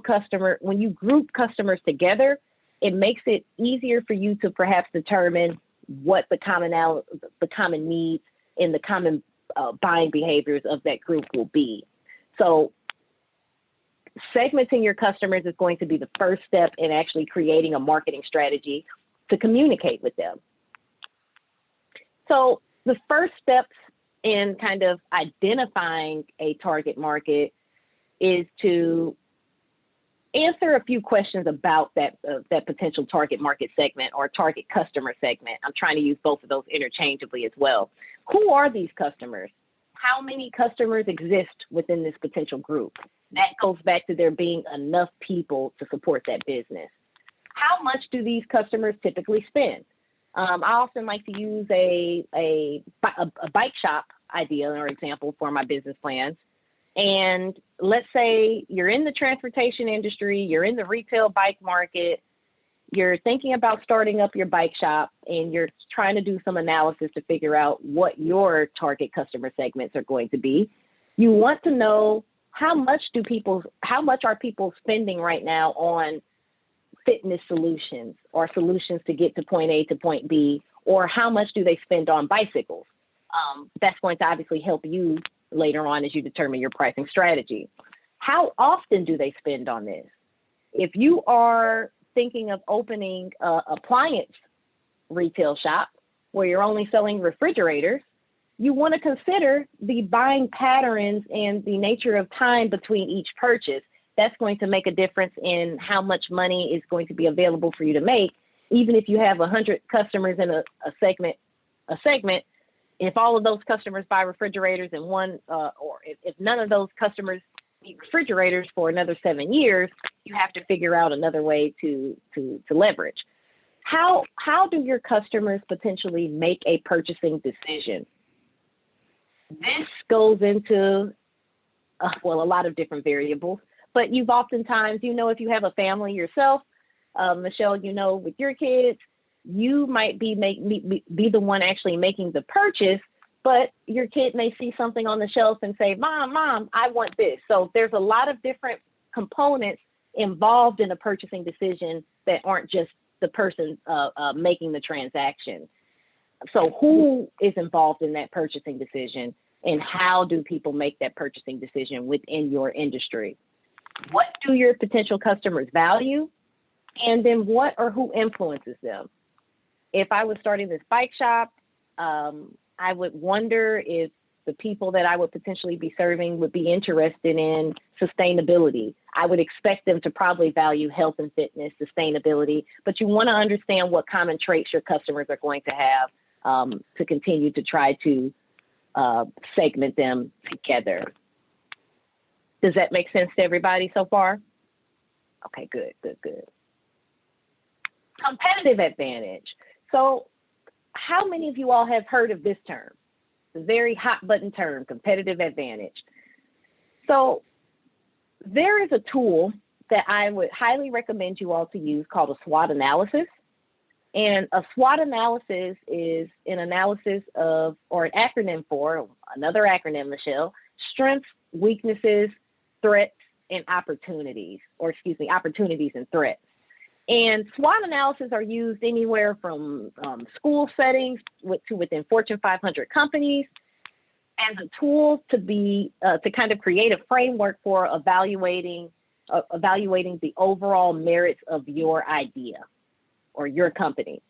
customers together, it makes it easier for you to perhaps determine what the common needs and the common buying behaviors of that group will be. So segmenting your customers is going to be the first step in actually creating a marketing strategy to communicate with them. So the first steps in kind of identifying a target market is to answer a few questions about that potential target market segment or target customer segment. I'm trying to use both of those interchangeably as well. Who are these customers? How many customers exist within this potential group? That goes back to there being enough people to support that business. How much do these customers typically spend? I often like to use a bike shop idea or example for my business plans. And let's say you're in the transportation industry, you're in the retail bike market, you're thinking about starting up your bike shop, and you're trying to do some analysis to figure out what your target customer segments are going to be. You want to know how much are people spending right now on fitness solutions or solutions to get to point A to point B, or how much do they spend on bicycles? That's going to obviously help you later on as you determine your pricing strategy. How often do they spend on this? If you are thinking of opening an appliance retail shop where you're only selling refrigerators, you want to consider the buying patterns and the nature of time between each purchase. that's going to make a difference in how much money is going to be available for you to make. Even if you have 100 customers in a segment, if all of those customers buy refrigerators and if none of those customers need refrigerators for another 7 years, you have to figure out another way to leverage. How do your customers potentially make a purchasing decision? This goes into, a lot of different variables, but you've oftentimes, if you have a family yourself, Michelle, with your kids, you might be the one actually making the purchase, but your kid may see something on the shelf and say, Mom, I want this. So there's a lot of different components involved in a purchasing decision that aren't just the person making the transaction. So who is involved in that purchasing decision, and how do people make that purchasing decision within your industry? What do your potential customers value? And then what or who influences them? If I was starting this bike shop, I would wonder if the people that I would potentially be serving would be interested in sustainability. I would expect them to probably value health and fitness, sustainability, but you want to understand what common traits your customers are going to have to continue to try to segment them together. Does that make sense to everybody so far? Okay, good. Competitive advantage. So how many of you all have heard of this term? It's a very hot button term, competitive advantage. So there is a tool that I would highly recommend you all to use called a SWOT analysis. And a SWOT analysis is an analysis of, or an acronym for, another acronym, Michelle, strengths, weaknesses, threats, and opportunities, opportunities and threats. And SWOT analysis are used anywhere from school settings to within Fortune 500 companies as a tool to kind of create a framework for evaluating the overall merits of your idea or your company.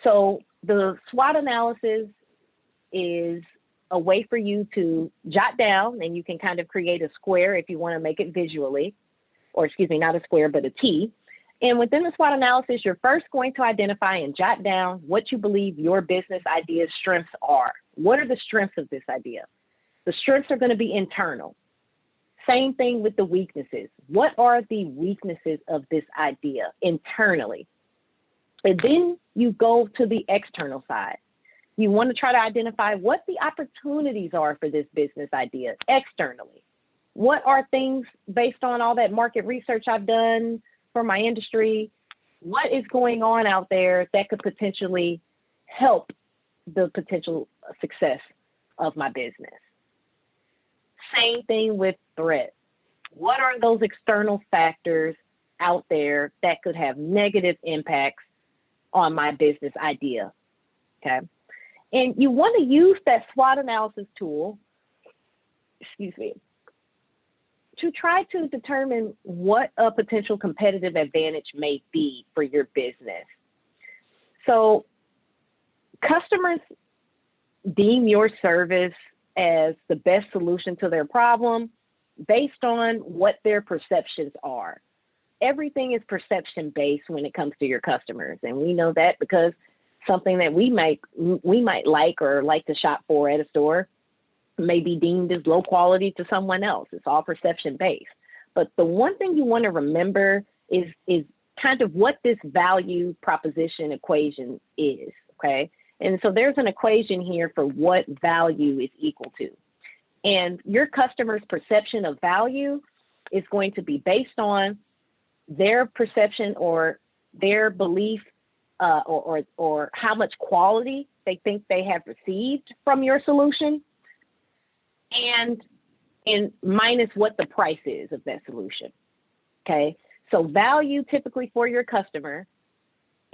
So the SWOT analysis is a way for you to jot down, and you can kind of create a square if you want to make it visually, or not a square, but a T. And within the SWOT analysis, you're first going to identify and jot down what you believe your business idea's strengths are. What are the strengths of this idea? The strengths are going to be internal. Same thing with the weaknesses. What are the weaknesses of this idea internally? And then you go to the external side. You want to try to identify what the opportunities are for this business idea externally. What are things, based on all that market research I've done for my industry, what is going on out there that could potentially help the potential success of my business? Same thing with threats. What are those external factors out there that could have negative impacts on my business idea? Okay. And you want to use that SWOT analysis tool, to try to determine what a potential competitive advantage may be for your business. So customers deem your service as the best solution to their problem based on what their perceptions are. Everything is perception based when it comes to your customers. And we know that because something that we might like or like to shop for at a store may be deemed as low quality to someone else. It's all perception based. But the one thing you want to remember is kind of what this value proposition equation is, okay? And so there's an equation here for what value is equal to. And your customer's perception of value is going to be based on their perception or their belief or how much quality they think they have received from your solution, and minus what the price is of that solution, okay? So value typically for your customer,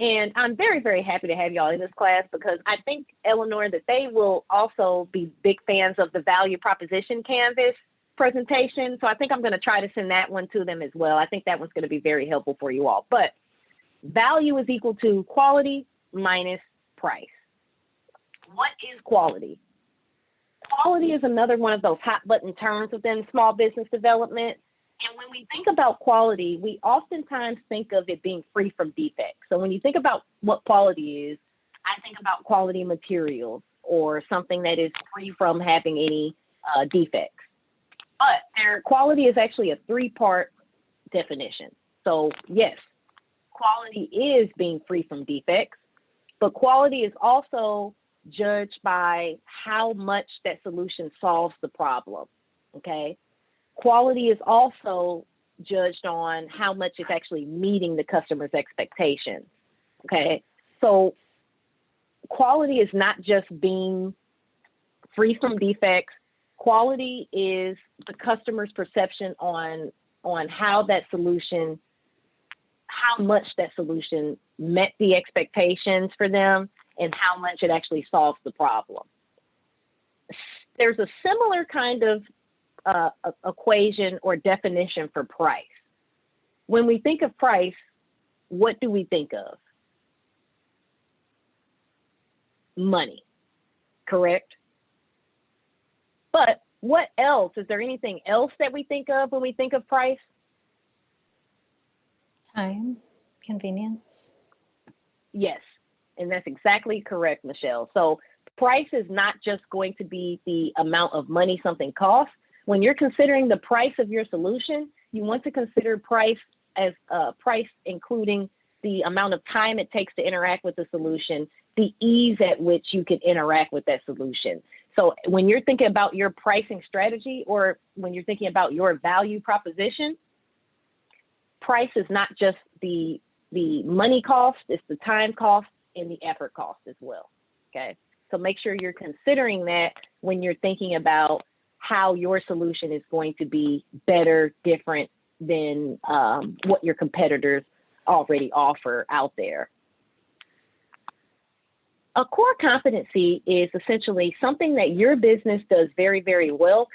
and I'm very, very happy to have y'all in this class because I think, Eleanor, that they will also be big fans of the value proposition canvas presentation. So I think I'm going to try to send that one to them as well. I think that one's going to be very helpful for you all. But value is equal to quality minus price. What is quality? Quality is another one of those hot button terms within small business development. And when we think about quality, we oftentimes think of it being free from defects. So when you think about what quality is, I think about quality materials or something that is free from having any defects. But their quality is actually a three-part definition. So yes, quality is being free from defects, but quality is also judged by how much that solution solves the problem, okay? Quality is also judged on how much it's actually meeting the customer's expectations, okay? So quality is not just being free from defects. Quality is the customer's perception on how that solution, how much that solution met the expectations for them and how much it actually solves the problem. There's a similar kind of equation or definition for price. When we think of price, what do we think of? Money, correct? But what else? Is there anything else that we think of when we think of price? Time, convenience. Yes, and that's exactly correct, Michelle. So price is not just going to be the amount of money something costs. When you're considering the price of your solution, you want to consider price as price including the amount of time it takes to interact with the solution, the ease at which you can interact with that solution. So when you're thinking about your pricing strategy or when you're thinking about your value proposition, price is not just the money cost, it's the time cost and the effort cost as well, okay? So make sure you're considering that when you're thinking about how your solution is going to be better, different than what your competitors already offer out there. A core competency is essentially something that your business does very, very well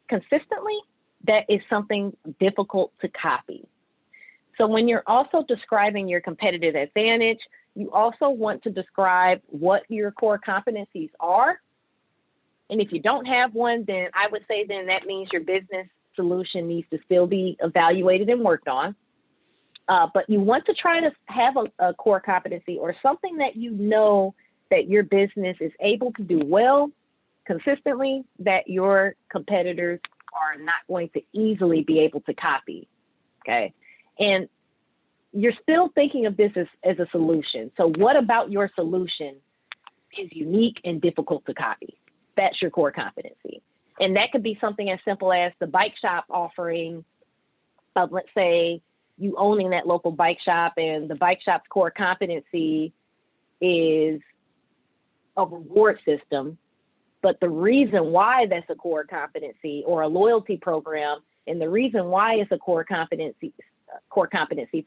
consistently that is something difficult to copy. So when you're also describing your competitive advantage, you also want to describe what your core competencies are. And if you don't have one, then I would say then that means your business solution needs to still be evaluated and worked on. But you want to try to have a core competency or something that you know that your business is able to do well, consistently, that your competitors are not going to easily be able to copy, okay? And you're still thinking of this as a solution. So what about your solution is unique and difficult to copy? That's your core competency. And that could be something as simple as the bike shop offering of, let's say, you owning that local bike shop and the bike shop's core competency is a reward system. But the reason why that's a core competency or a loyalty program, and the reason why it's a core competency for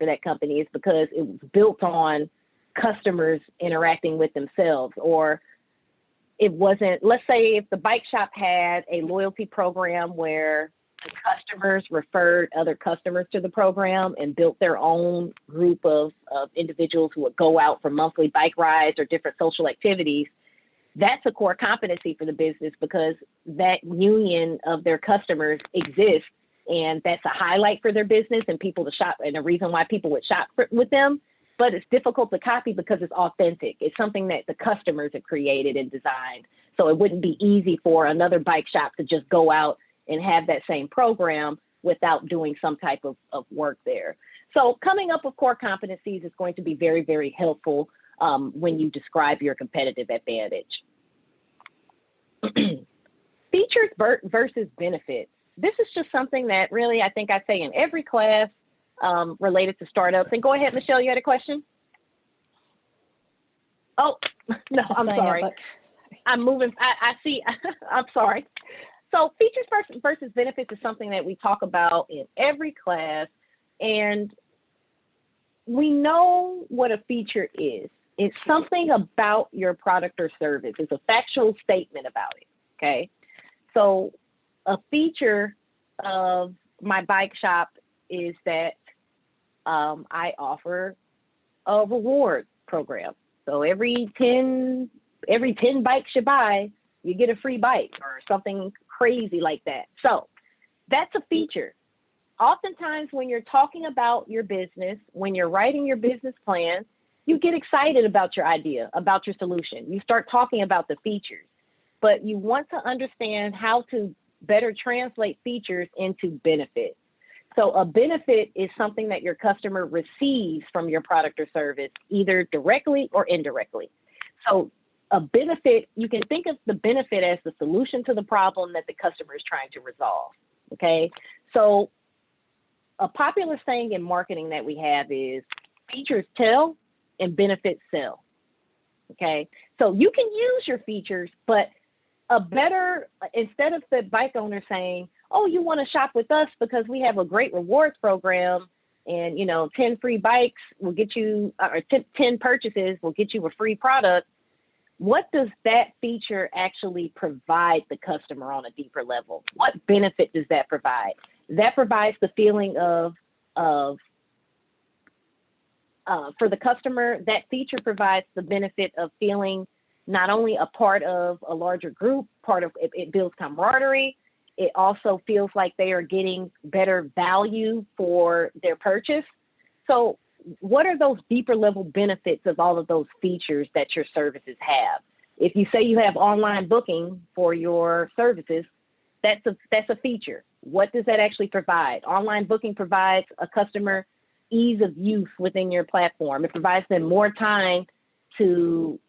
that company is because it was built on customers interacting with themselves. Or it wasn't, let's say if the bike shop had a loyalty program where the customers referred other customers to the program and built their own group of individuals who would go out for monthly bike rides or different social activities, that's a core competency for the business because that union of their customers exists, and that's a highlight for their business and people to shop, and a reason why people would shop with them. But it's difficult to copy because it's authentic. It's something that the customers have created and designed. So it wouldn't be easy for another bike shop to just go out and have that same program without doing some type of work there. So coming up with core competencies is going to be very, very helpful when you describe your competitive advantage. Features versus benefits. This is just something that really I think I say in every class related to startups. And go ahead, Michelle, you had a question? Oh, no, Just I'm sorry. I'm moving. I see. I'm sorry. So features versus benefits is something that we talk about in every class. And we know what a feature is. It's something about your product or service. It's a factual statement about it, okay? So a feature of my bike shop is that I offer a reward program. So every 10 bikes you buy, you get a free bike or something crazy like that. So that's a feature. oftentimes when you're talking about your business, when you're writing your business plan, you get excited about your idea, about your solution. You start talking about the features, but you want to understand how to better translate features into benefits. So a benefit is something that your customer receives from your product or service, either directly or indirectly. So a benefit, you can think of the benefit as the solution to the problem that the customer is trying to resolve, okay? So a popular saying in marketing that we have is features tell and benefits sell, okay? So you can use your features, but a better, instead of the bike owner saying, oh, you want to shop with us because we have a great rewards program and, 10 free bikes will get you, or 10 purchases will get you a free product. What does that feature actually provide the customer on a deeper level? What benefit does that provide? That provides the feeling for the customer, that feature provides the benefit of feeling not only a part of a larger group, it builds camaraderie. It also feels like they are getting better value for their purchase. So what are those deeper level benefits of all of those features that your services have? If you say you have online booking for your services, that's a feature. What does that actually provide? Online booking provides a customer ease of use within your platform. It provides them more time to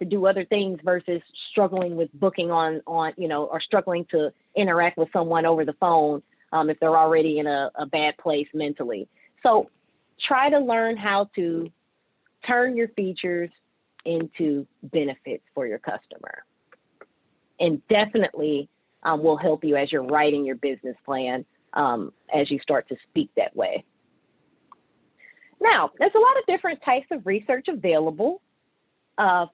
do other things versus struggling with booking or struggling to interact with someone over the phone if they're already in a bad place mentally. So try to learn how to turn your features into benefits for your customer. And definitely will help you as you're writing your business plan as you start to speak that way. Now, there's a lot of different types of research available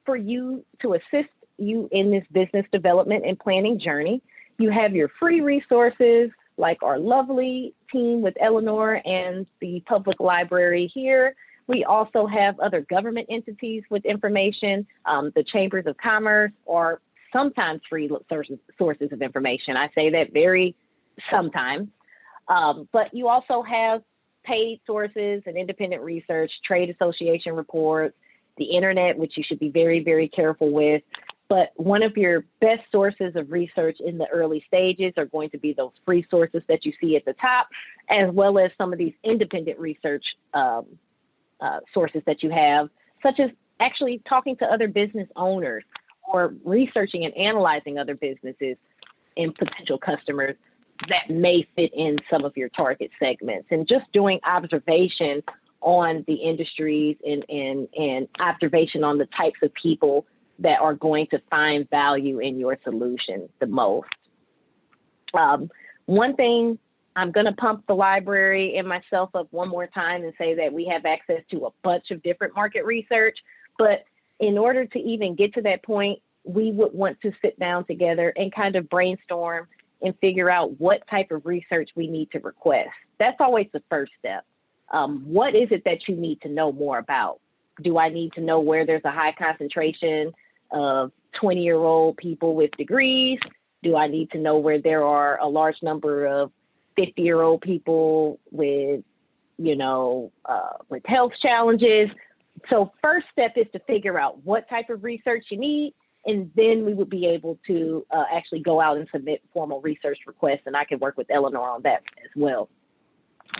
for you to assist you in this business development and planning journey. You have your free resources like our lovely team with Eleanor and the public library here. We also have other government entities with information. The chambers of commerce are sometimes free sources of information. I say that very sometimes. But you also have paid sources and independent research, trade association reports, the internet, which you should be very, very careful with. But one of your best sources of research in the early stages are going to be those free sources that you see at the top, as well as some of these independent research sources that you have, such as actually talking to other business owners or researching and analyzing other businesses and potential customers that may fit in some of your target segments, and just doing observation on the industries and observation on the types of people that are going to find value in your solution the most. One thing, I'm going to pump the library and myself up one more time and say that we have access to a bunch of different market research, but in order to even get to that point, we would want to sit down together and kind of brainstorm and figure out what type of research we need to request. That's always the first step. What is it that you need to know more about? Do I need to know where there's a high concentration of 20-year-old people with degrees? Do I need to know where there are a large number of 50-year-old people with health challenges? So first step is to figure out what type of research you need, and then we would be able to actually go out and submit formal research requests, and I can work with Eleanor on that as well.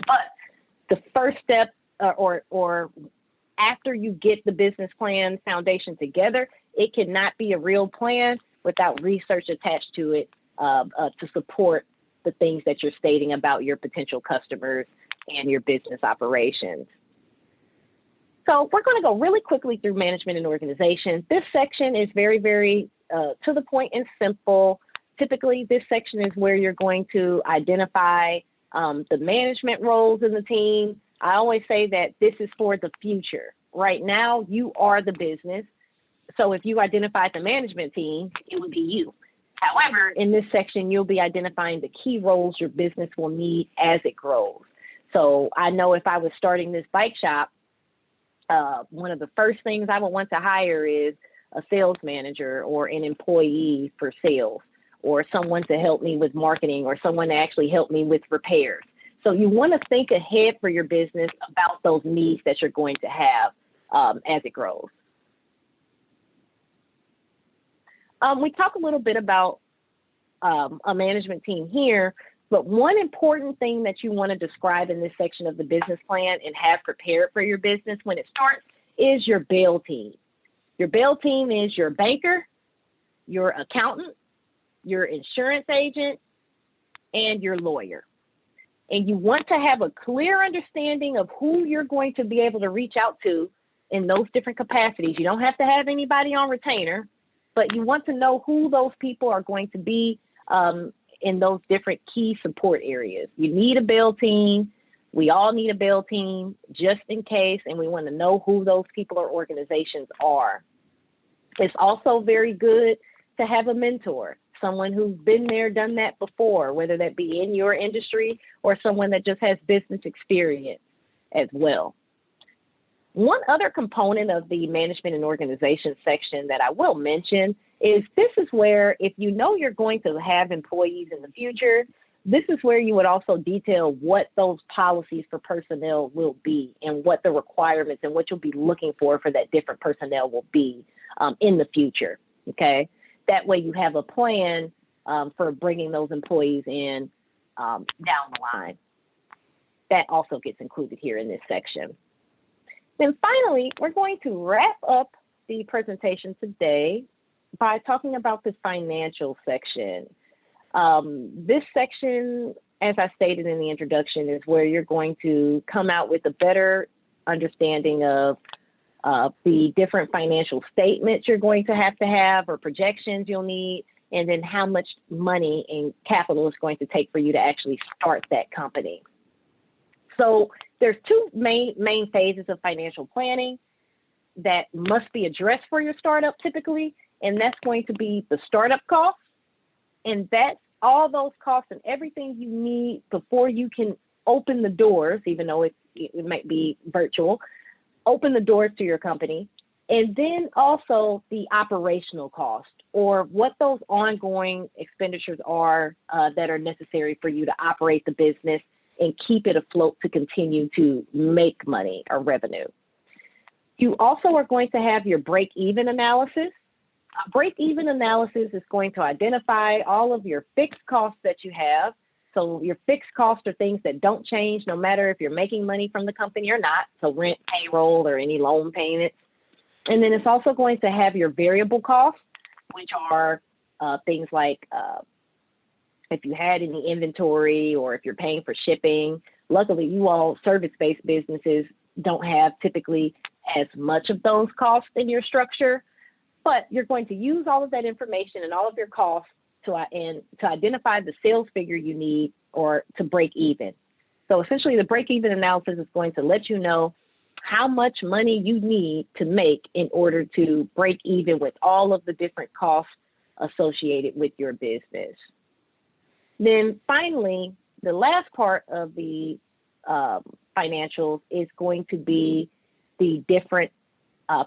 But the first step, or after you get the business plan foundation together, it cannot be a real plan without research attached to it to support the things that you're stating about your potential customers and your business operations. So we're going to go really quickly through management and organization. This section is very, very to the point and simple. Typically, this section is where you're going to identify the management roles in the team. I always say that this is for the future. Right now, you are the business. So if you identify the management team, it would be you. However, in this section, you'll be identifying the key roles your business will need as it grows. So I know if I was starting this bike shop, one of the first things I would want to hire is a sales manager or an employee for sales, or someone to help me with marketing, or someone to actually help me with repairs. So you want to think ahead for your business about those needs that you're going to have as it grows. We talk a little bit about a management team here, but one important thing that you want to describe in this section of the business plan and have prepared for your business when it starts is your bail team. Your bail team is your banker, your accountant, your insurance agent, and your lawyer. And you want to have a clear understanding of who you're going to be able to reach out to in those different capacities. You don't have to have anybody on retainer, but you want to know who those people are going to be in those different key support areas. You need a bail team. We all need a bail team just in case, and we want to know who those people or organizations are. It's also very good to have a mentor, someone who's been there, done that before, whether that be in your industry or someone that just has business experience as well. One other component of the management and organization section that I will mention is this is where, if you know you're going to have employees in the future, this is where you would also detail what those policies for personnel will be and what the requirements and what you'll be looking for that different personnel will be in the future, okay? That way you have a plan for bringing those employees in down the line. That also gets included here in this section. Then finally, we're going to wrap up the presentation today by talking about the financial section. This section, as I stated in the introduction, is where you're going to come out with a better understanding of the different financial statements you're going to have or projections you'll need, and then how much money and capital it's going to take for you to actually start that company. So there's two main phases of financial planning that must be addressed for your startup typically, and that's going to be the startup costs, and that's all those costs and everything you need before you can open the doors, even though it might be virtual, open the doors to your company. And then also the operational cost, or what those ongoing expenditures are that are necessary for you to operate the business and keep it afloat to continue to make money or revenue. You also are going to have your break-even analysis. A break-even analysis is going to identify all of your fixed costs that you have. So your fixed costs are things that don't change no matter if you're making money from the company or not, so rent, payroll, or any loan payments. And then it's also going to have your variable costs, which are things like if you had any inventory or if you're paying for shipping. Luckily, you all service-based businesses don't have typically as much of those costs in your structure, but you're going to use all of that information and all of your costs to identify the sales figure you need or to break even. So essentially, the break-even analysis is going to let you know how much money you need to make in order to break even with all of the different costs associated with your business. Then finally, the last part of the financials is going to be the different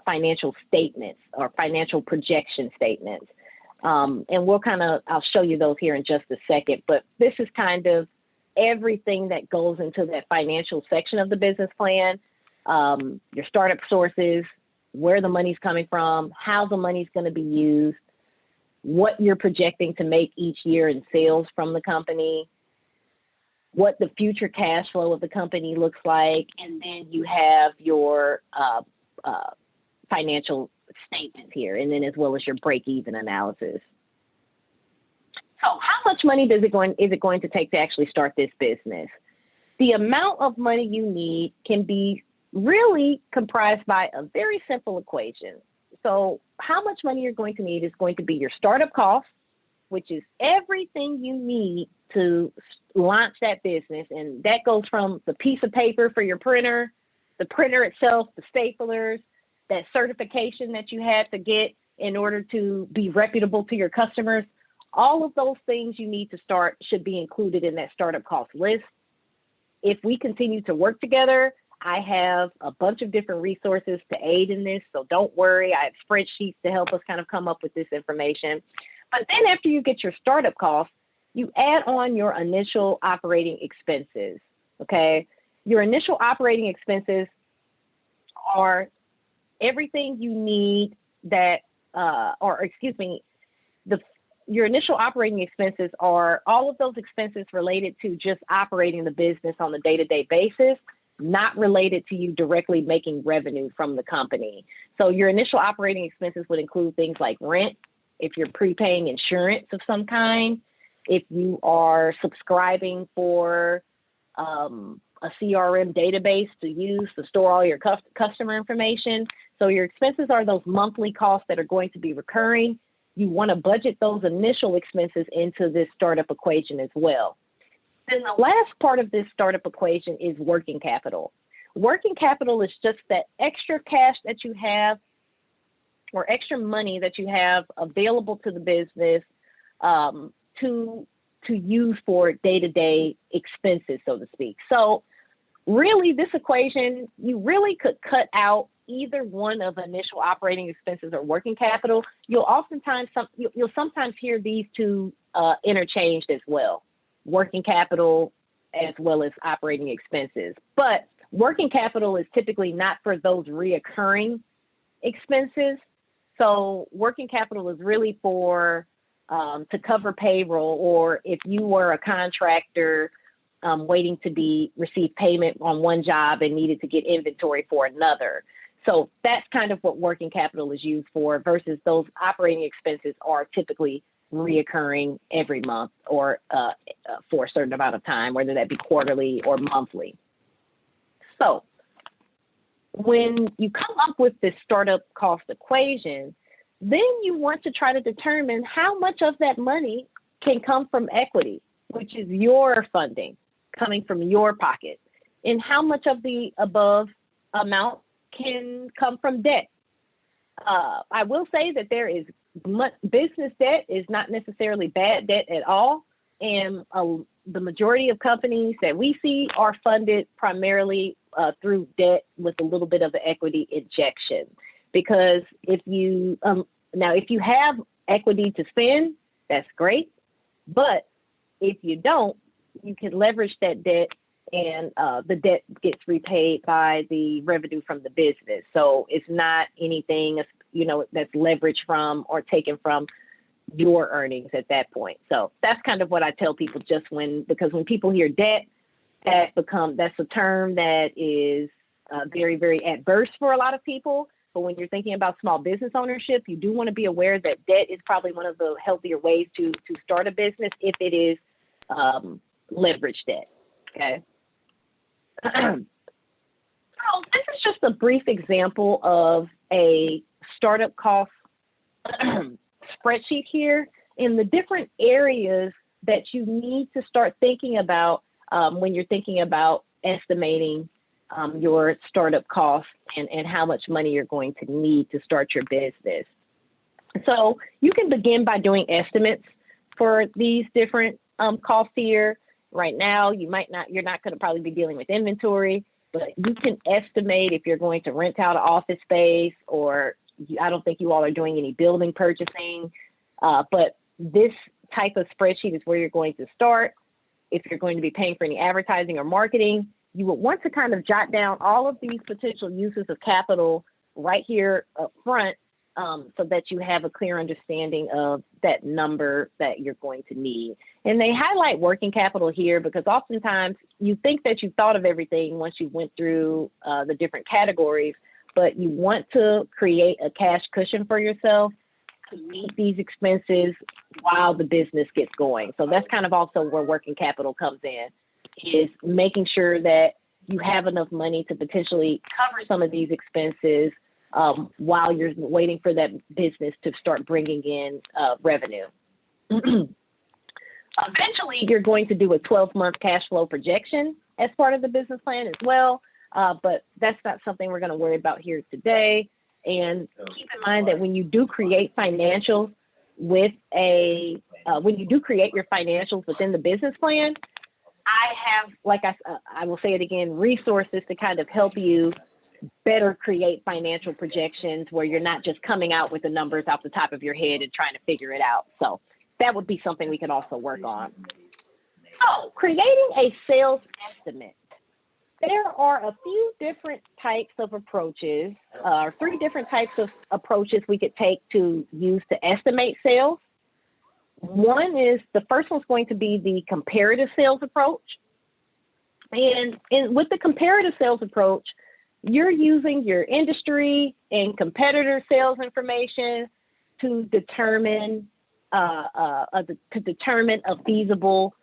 financial statements or financial projection statements. And I'll show you those here in just a second, but this is kind of everything that goes into that financial section of the business plan. Your startup sources, where the money's coming from, how the money's going to be used, what you're projecting to make each year in sales from the company, what the future cash flow of the company looks like, and then you have your financial statements here, and then as well as your break-even analysis. So how much money is it going to take to actually start this business? The amount of money you need can be really comprised by a very simple equation. So how much money you're going to need is going to be your startup cost, which is everything you need to launch that business. And that goes from the piece of paper for your printer, the printer itself, the staplers, that certification that you had to get in order to be reputable to your customers. All of those things you need to start should be included in that startup cost list. If we continue to work together, I have a bunch of different resources to aid in this, so don't worry. I have spreadsheets to help us kind of come up with this information. But then after you get your startup costs, you add on your initial operating expenses. okay? Your initial operating expenses are everything you need that, your initial operating expenses are all of those expenses related to just operating the business on a day-to-day basis, not related to you directly making revenue from the company. So your initial operating expenses would include things like rent, if you're prepaying insurance of some kind, if you are subscribing for a CRM database to use to store all your customer information. So your expenses are those monthly costs that are going to be recurring. You want to budget those initial expenses into this startup equation as well. Then the last part of this startup equation is working capital. Working capital is just that extra cash that you have or extra money that you have available to the business to use for day-to-day expenses, so to speak. So really, this equation, you really could cut out either one of initial operating expenses or working capital. You'll sometimes hear these two interchanged as well, working capital as well as operating expenses. But working capital is typically not for those reoccurring expenses. So working capital is really for to cover payroll, or if you were a contractor waiting to receive payment on one job and needed to get inventory for another. So that's kind of what working capital is used for, versus those operating expenses are typically reoccurring every month or for a certain amount of time, whether that be quarterly or monthly. So when you come up with this startup cost equation, then you want to try to determine how much of that money can come from equity, which is your funding coming from your pocket, and how much of the above amount can come from debt. I will say that there is business debt is not necessarily bad debt at all, and the majority of companies that we see are funded primarily through debt with a little bit of an equity injection. Because if you have equity to spend, that's great. But if you don't, you can leverage that debt, and the debt gets repaid by the revenue from the business. So it's not anything, that's leveraged from or taken from your earnings at that point. So that's kind of what I tell people, because when people hear debt, that's a term that is very, very adverse for a lot of people. But when you're thinking about small business ownership, you do want to be aware that debt is probably one of the healthier ways to start a business if it is leverage debt. Okay. So this is just a brief example of a startup cost spreadsheet here, in the different areas that you need to start thinking about when you're thinking about estimating your startup costs and how much money you're going to need to start your business. So you can begin by doing estimates for these different costs here. Right now, you're not going to probably be dealing with inventory, but you can estimate if you're going to rent out an office space, or I don't think you all are doing any building purchasing, but this type of spreadsheet is where you're going to start. If you're going to be paying for any advertising or marketing, you would want to kind of jot down all of these potential uses of capital right here up front, so that you have a clear understanding of that number that you're going to need. And they highlight working capital here because oftentimes you think that you thought of everything once you went through the different categories, but you want to create a cash cushion for yourself to meet these expenses while the business gets going. So that's kind of also where working capital comes in, is making sure that you have enough money to potentially cover some of these expenses while you're waiting for that business to start bringing in revenue. Eventually, you're going to do a 12-month cash flow projection as part of the business plan as well, but that's not something we're going to worry about here today. And keep in mind that when you do create financials when you do create your financials within the business plan, I have, I will say it again, resources to kind of help you better create financial projections where you're not just coming out with the numbers off the top of your head and trying to figure it out. So that would be something we could also work on. So creating a sales estimate. there are a few different types of approaches, or three different types of approaches we could take to use to estimate sales. One is, the first one's going to be the comparative sales approach. And with the comparative sales approach, you're using your industry and competitor sales information to determine a feasible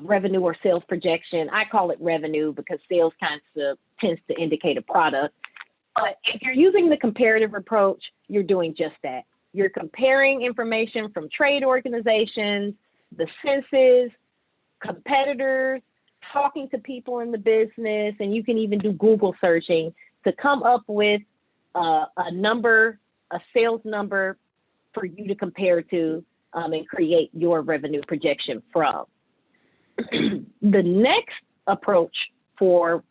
revenue or sales projection. I call it revenue because sales tends to indicate a product. But if you're using the comparative approach, you're doing just that. You're comparing information from trade organizations, the census, competitors, talking to people in the business, and you can even do Google searching to come up with a sales number for you to compare to and create your revenue projection from. The next approach for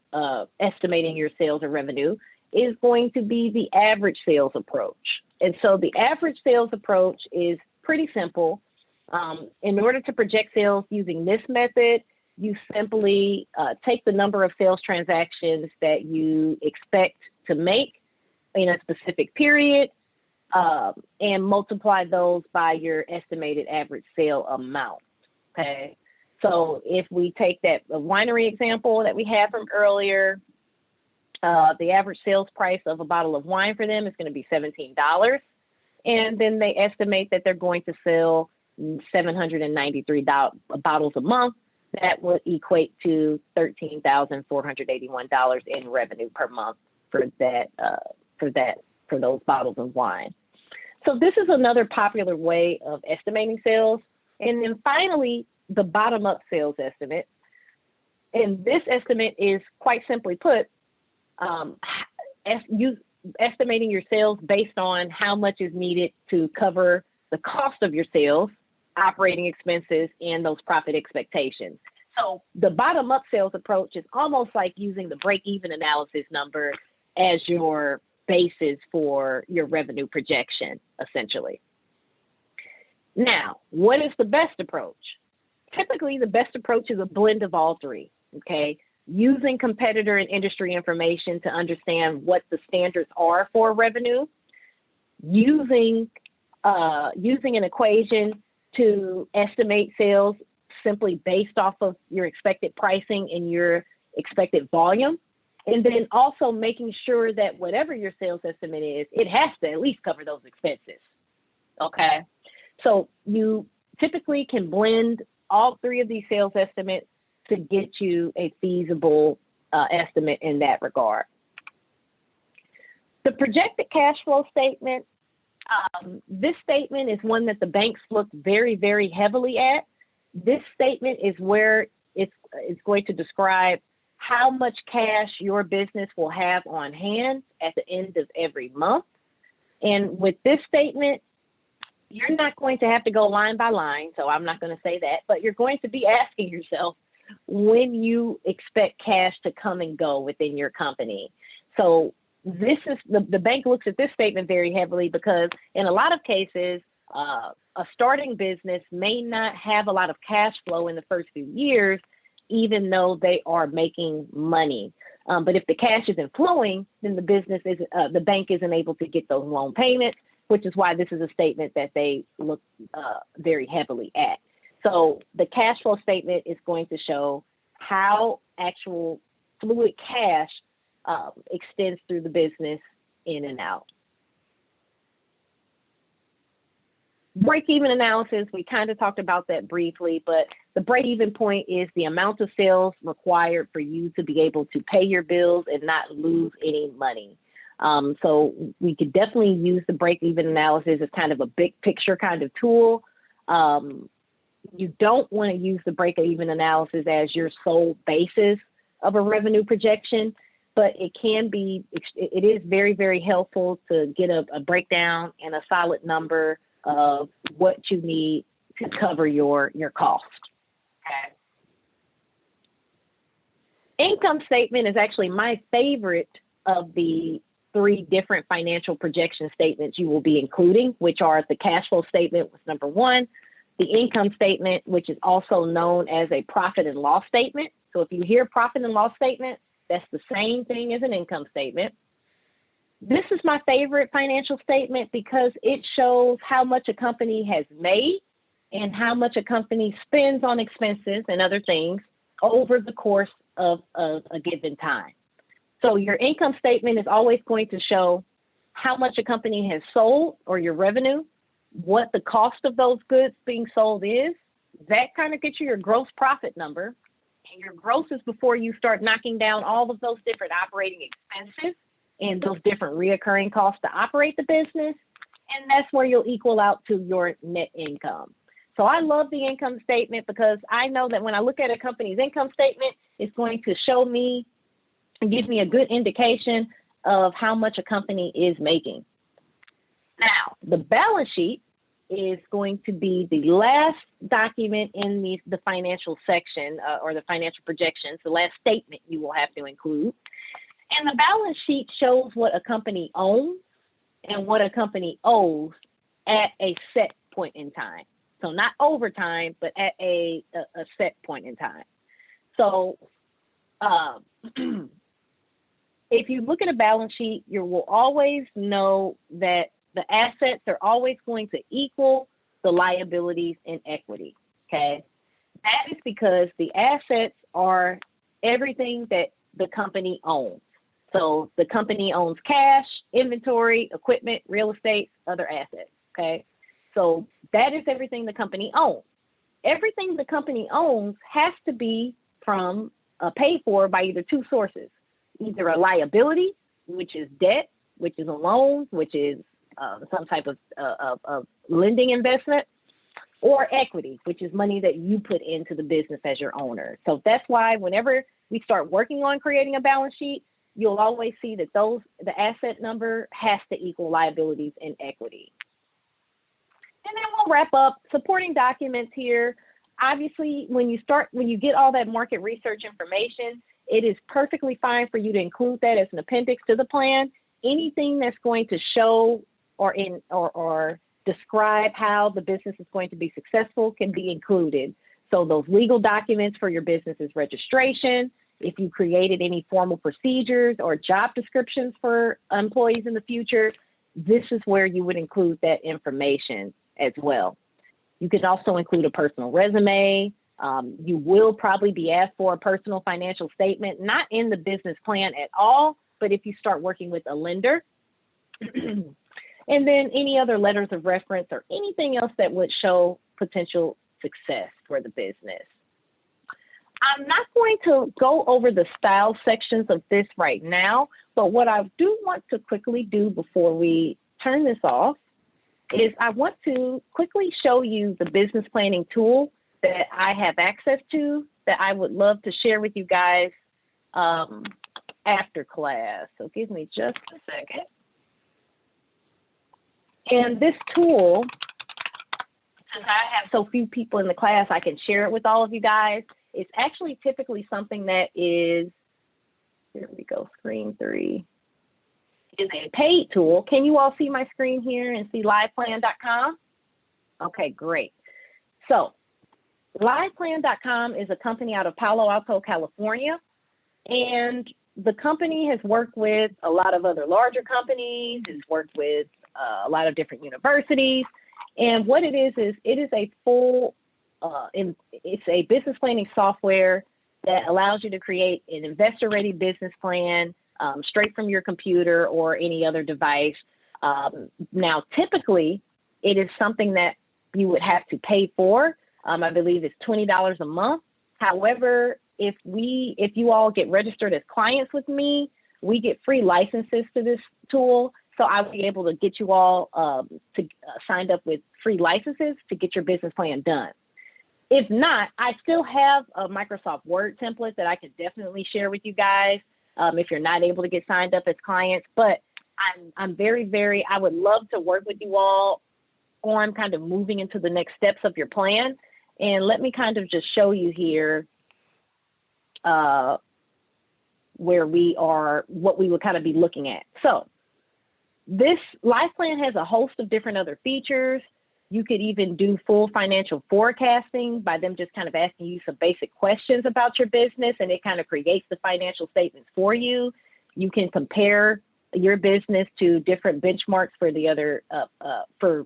estimating your sales or revenue is going to be the average sales approach. And so the average sales approach is pretty simple. In order to project sales using this method, you simply take the number of sales transactions that you expect to make in a specific period and multiply those by your estimated average sale amount, okay? So if we take that winery example that we had from earlier, the average sales price of a bottle of wine for them is going to be $17. And then they estimate that they're going to sell 793 bottles a month. That would equate to $13,481 in revenue per month for those bottles of wine. So this is another popular way of estimating sales. And then finally, the bottom-up sales estimate. And this estimate is, quite simply put, estimating your sales based on how much is needed to cover the cost of your sales, operating expenses, and those profit expectations. So the bottom-up sales approach is almost like using the break-even analysis number as your basis for your revenue projection, essentially. Now, what is the best approach? Typically, the best approach is a blend of all three, okay? Using competitor and industry information to understand what the standards are for revenue, using an equation to estimate sales simply based off of your expected pricing and your expected volume, and then also making sure that whatever your sales estimate is, it has to at least cover those expenses, okay? So you typically can blend all three of these sales estimates to get you a feasible estimate in that regard. The projected cash flow statement, this statement is one that the banks look very, very heavily at. This statement is where it's going to describe how much cash your business will have on hand at the end of every month. And with this statement, you're not going to have to go line by line, so I'm not going to say that, but you're going to be asking yourself when you expect cash to come and go within your company. So this is the bank looks at this statement very heavily because in a lot of cases, a starting business may not have a lot of cash flow in the first few years, even though they are making money. But if the cash isn't flowing, then the bank isn't able to get those loan payments, which is why this is a statement that they look very heavily at. So the cash flow statement is going to show how actual fluid cash extends through the business in and out. Break-even analysis, we kind of talked about that briefly, but the break-even point is the amount of sales required for you to be able to pay your bills and not lose any money. So we could definitely use the break-even analysis as kind of a big picture kind of tool. You don't want to use the break-even analysis as your sole basis of a revenue projection, but it is very, very helpful to get a breakdown and a solid number of what you need to cover your cost. Okay. Income statement is actually my favorite of the three different financial projection statements you will be including, which are the cash flow statement was number one, the income statement, which is also known as a profit and loss statement. So if you hear profit and loss statement, That's the same thing as an income statement. This is my favorite financial statement because it shows how much a company has made and how much a company spends on expenses and other things over the course of a given time. So your income statement is always going to show how much a company has sold or your revenue, what the cost of those goods being sold is. That kind of gets you your gross profit number. And your gross is before you start knocking down all of those different operating expenses and those different reoccurring costs to operate the business. And that's where you'll equal out to your net income. So I love the income statement because I know that when I look at a company's income statement, it's going to show me and give me a good indication of how much a company is making. Now, the balance sheet is going to be the last document in the financial section or the financial projections, the last statement you will have to include. And the balance sheet shows what a company owns and what a company owes at a set point in time. So not over time, but at a set point in time. So if you look at a balance sheet, you will always know that the assets are always going to equal the liabilities in equity, okay? That is because the assets are everything that the company owns. So the company owns cash, inventory, equipment, real estate, other assets, okay? So that is everything the company owns. Everything the company owns has to be paid for by either two sources, either a liability, which is debt, which is a loan, which is some type of lending investment, or equity, which is money that you put into the business as your owner. So that's why whenever we start working on creating a balance sheet, you'll always see that the asset number has to equal liabilities and equity. And then we'll wrap up supporting documents here. Obviously, when you get all that market research information, it is perfectly fine for you to include that as an appendix to the plan. Anything that's going to show or describe how the business is going to be successful can be included. So those legal documents for your business's registration, if you created any formal procedures or job descriptions for employees in the future, this is where you would include that information as well. You can also include a personal resume. You will probably be asked for a personal financial statement, not in the business plan at all, but if you start working with a lender. And then any other letters of reference or anything else that would show potential success for the business. I'm not going to go over the style sections of this right now, but what I do want to quickly do before we turn this off is I want to quickly show you the business planning tool that I have access to that I would love to share with you guys after class. So give me just a second. And this tool, since I have so few people in the class, I can share it with all of you guys. It's actually typically something that is, here we go, screen 3, is a paid tool. Can you all see my screen here and see liveplan.com? Okay, great. So liveplan.com is a company out of Palo Alto, California. And the company has worked with a lot of other larger companies, has worked with a lot of different universities. And what it is it is a full, it's a business planning software that allows you to create an investor-ready business plan straight from your computer or any other device. Now, typically, it is something that you would have to pay for. I believe it's $20 a month. However, if you all get registered as clients with me, we get free licenses to this tool. So I'll be able to get you all signed up with free licenses to get your business plan done. If not, I still have a Microsoft Word template that I can definitely share with you guys if you're not able to get signed up as clients. But I'm very, I would love to work with you all on kind of moving into the next steps of your plan. And let me kind of just show you here where we are, what we would kind of be looking at. So this life plan has a host of different other features. You could even do full financial forecasting by them just kind of asking you some basic questions about your business, and it kind of creates the financial statements for you. You can compare your business to different benchmarks for the other,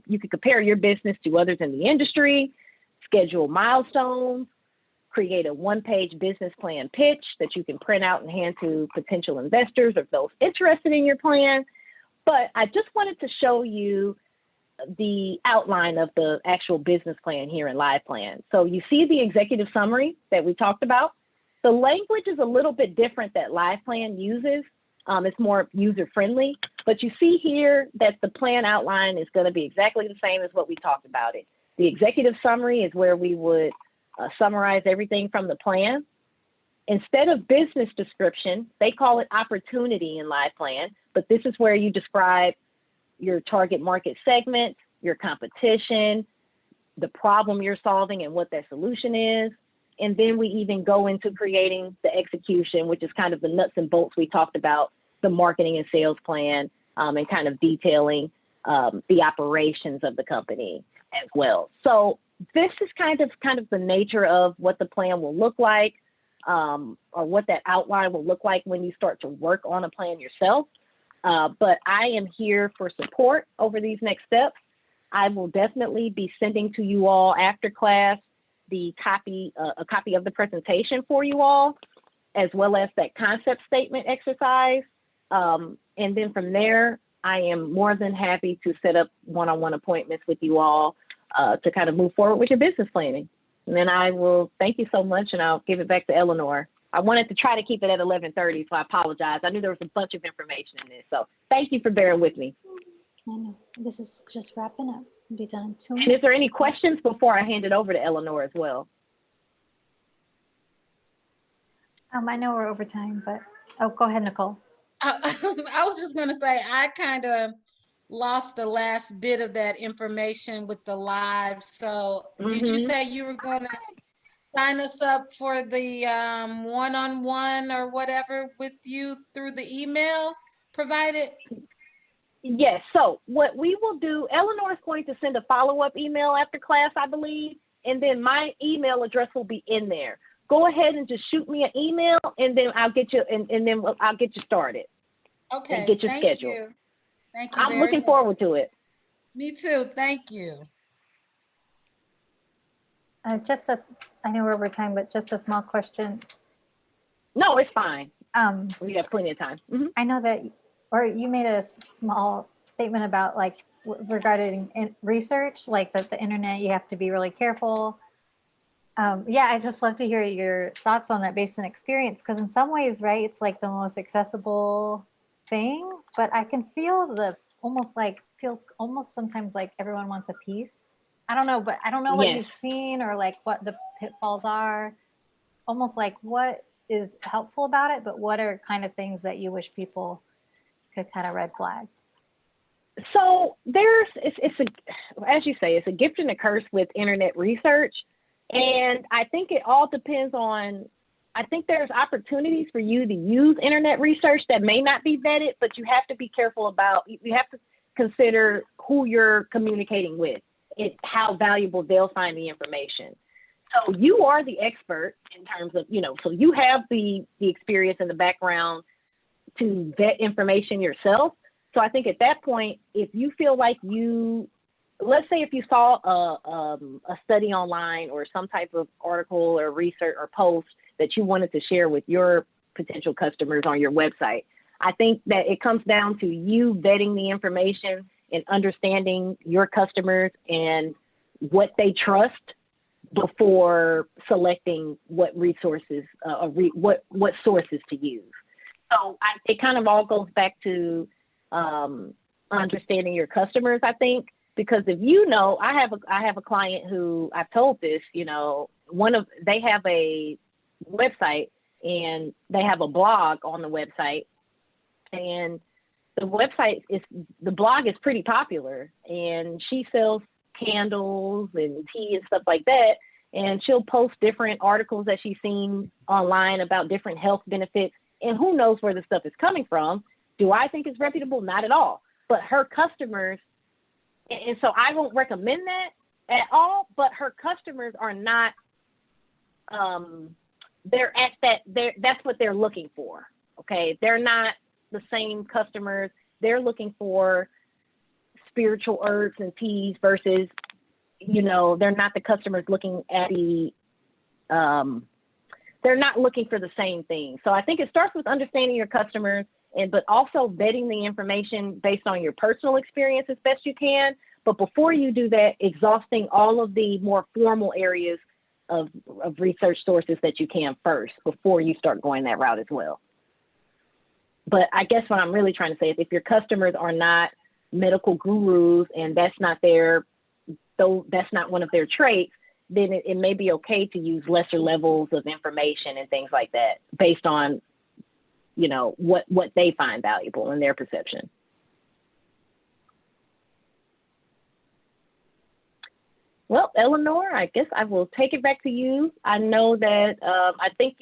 you can compare your business to others in the industry, schedule milestones, create a one-page business plan pitch that you can print out and hand to potential investors or those interested in your plan. But I just wanted to show you the outline of the actual business plan here in LivePlan. So you see the executive summary that we talked about. The language is a little bit different that LivePlan uses. It's more user-friendly, but you see here that the plan outline is going to be exactly the same as what we talked about it. The executive summary is where we would summarize everything from the plan. Instead of business description, they call it opportunity in LivePlan, but this is where you describe your target market segment, your competition, the problem you're solving and what that solution is. And then we even go into creating the execution, which is kind of the nuts and bolts we talked about, the marketing and sales plan, and kind of detailing the operations of the company as well. So this is kind of the nature of what the plan will look like, or what that outline will look like when you start to work on a plan yourself. But I am here for support over these next steps. I will definitely be sending to you all after class a copy of the presentation for you all, as well as that concept statement exercise. And then from there, I am more than happy to set up one-on-one appointments with you all to kind of move forward with your business planning. And then I will thank you so much, and I'll give it back to Eleanor. I wanted to try to keep it at 11:30, so I apologize. I knew there was a bunch of information in this, so thank you for bearing with me. I know. This is just wrapping up. It'll be done in 2 And minutes. is there any questions before I hand it over to Eleanor as well? I know we're over time, but go ahead, Nicole. I was just going to say, I kind of lost the last bit of that information with the live. So did you say you were going to sign us up for the one-on-one or whatever with you through the email provided? Yes. So what we will do, Eleanor is going to send a follow-up email after class, I believe, and then my email address will be in there. Go ahead and just shoot me an email, and then I'll get you, and then I'll get you started. Okay. And get you scheduled. You. Thank you. I'm looking forward to it. Me too. Thank you. I know we're over time, but just a small question. No, it's fine. We have plenty of time. I know that, or you made a small statement about like regarding research, like that the internet, you have to be really careful. Yeah, I just love to hear your thoughts on that based on experience, because in some ways, right, it's like the most accessible thing, but I can feel feels almost sometimes like everyone wants a piece. I don't know, but I don't know what you've seen or like what the pitfalls are. Almost like what is helpful about it, but what are kind of things that you wish people could kind of red flag? So as you say, it's a gift and a curse with internet research. And I think it all depends on, I think there's opportunities for you to use internet research that may not be vetted, but you have to be careful about, you have to consider who you're communicating with and how valuable they'll find the information. So you are the expert in terms of, so you have the experience and the background to vet information yourself. So I think at that point, if you feel like let's say if you saw a study online or some type of article or research or post that you wanted to share with your potential customers on your website, I think that it comes down to you vetting the information and understanding your customers and what they trust before selecting what resources, what sources to use. So it kind of all goes back to understanding your customers, I think, because if I have a client who I've told this, they have a website and they have a blog on the website, and the blog is pretty popular, and she sells candles and tea and stuff like that. And she'll post different articles that she's seen online about different health benefits, and who knows where the stuff is coming from. Do I think it's reputable? Not at all. But her customers and so I won't recommend that at all. But her customers are not. They're at that's what they're looking for. Okay, they're not the same customers. They're looking for spiritual herbs and teas versus, they're not the customers looking at they're not looking for the same thing. So I think it starts with understanding your customers, but also vetting the information based on your personal experience as best you can. But before you do that, exhausting all of the more formal areas of research sources that you can first before you start going that route as well. But I guess what I'm really trying to say is if your customers are not medical gurus and that's not one of their traits, then it may be okay to use lesser levels of information and things like that based on, what they find valuable in their perception. Well, Eleanor, I guess I will take it back to you. I know that I think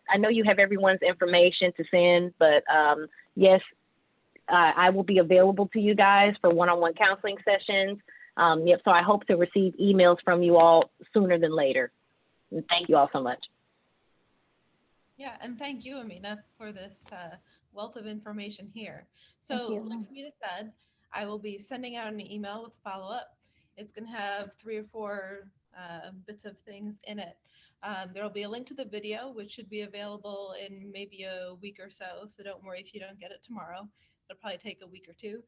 I know you have everyone's information to send, but yes, I will be available to you guys for one-on-one counseling sessions. So I hope to receive emails from you all sooner than later. And thank you all so much. Yeah, and thank you, Amina, for this wealth of information here. So like Amina said, I will be sending out an email with follow-up. It's going to have 3 or 4 bits of things in it. There will be a link to the video, which should be available in maybe a week or so. So don't worry if you don't get it tomorrow. It'll probably take a week or 2.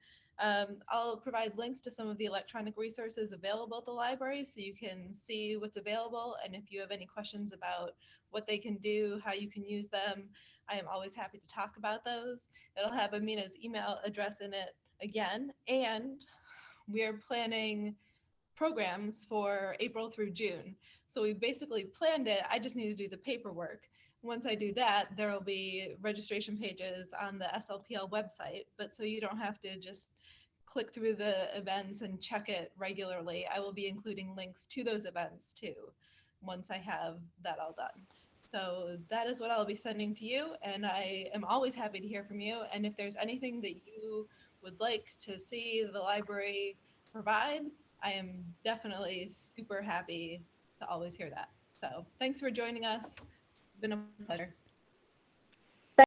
I'll provide links to some of the electronic resources available at the library so you can see what's available. And if you have any questions about what they can do, how you can use them, I am always happy to talk about those. It'll have Amina's email address in it again. And we are planning programs for April through June. So we basically planned it. I just need to do the paperwork. Once I do that, there will be registration pages on the SLPL website. But so you don't have to just click through the events and check it regularly. I will be including links to those events too, once I have that all done. So that is what I'll be sending to you. And I am always happy to hear from you. And if there's anything that you would like to see the library provide, I am definitely super happy to always hear that. So thanks for joining us. It's been a pleasure.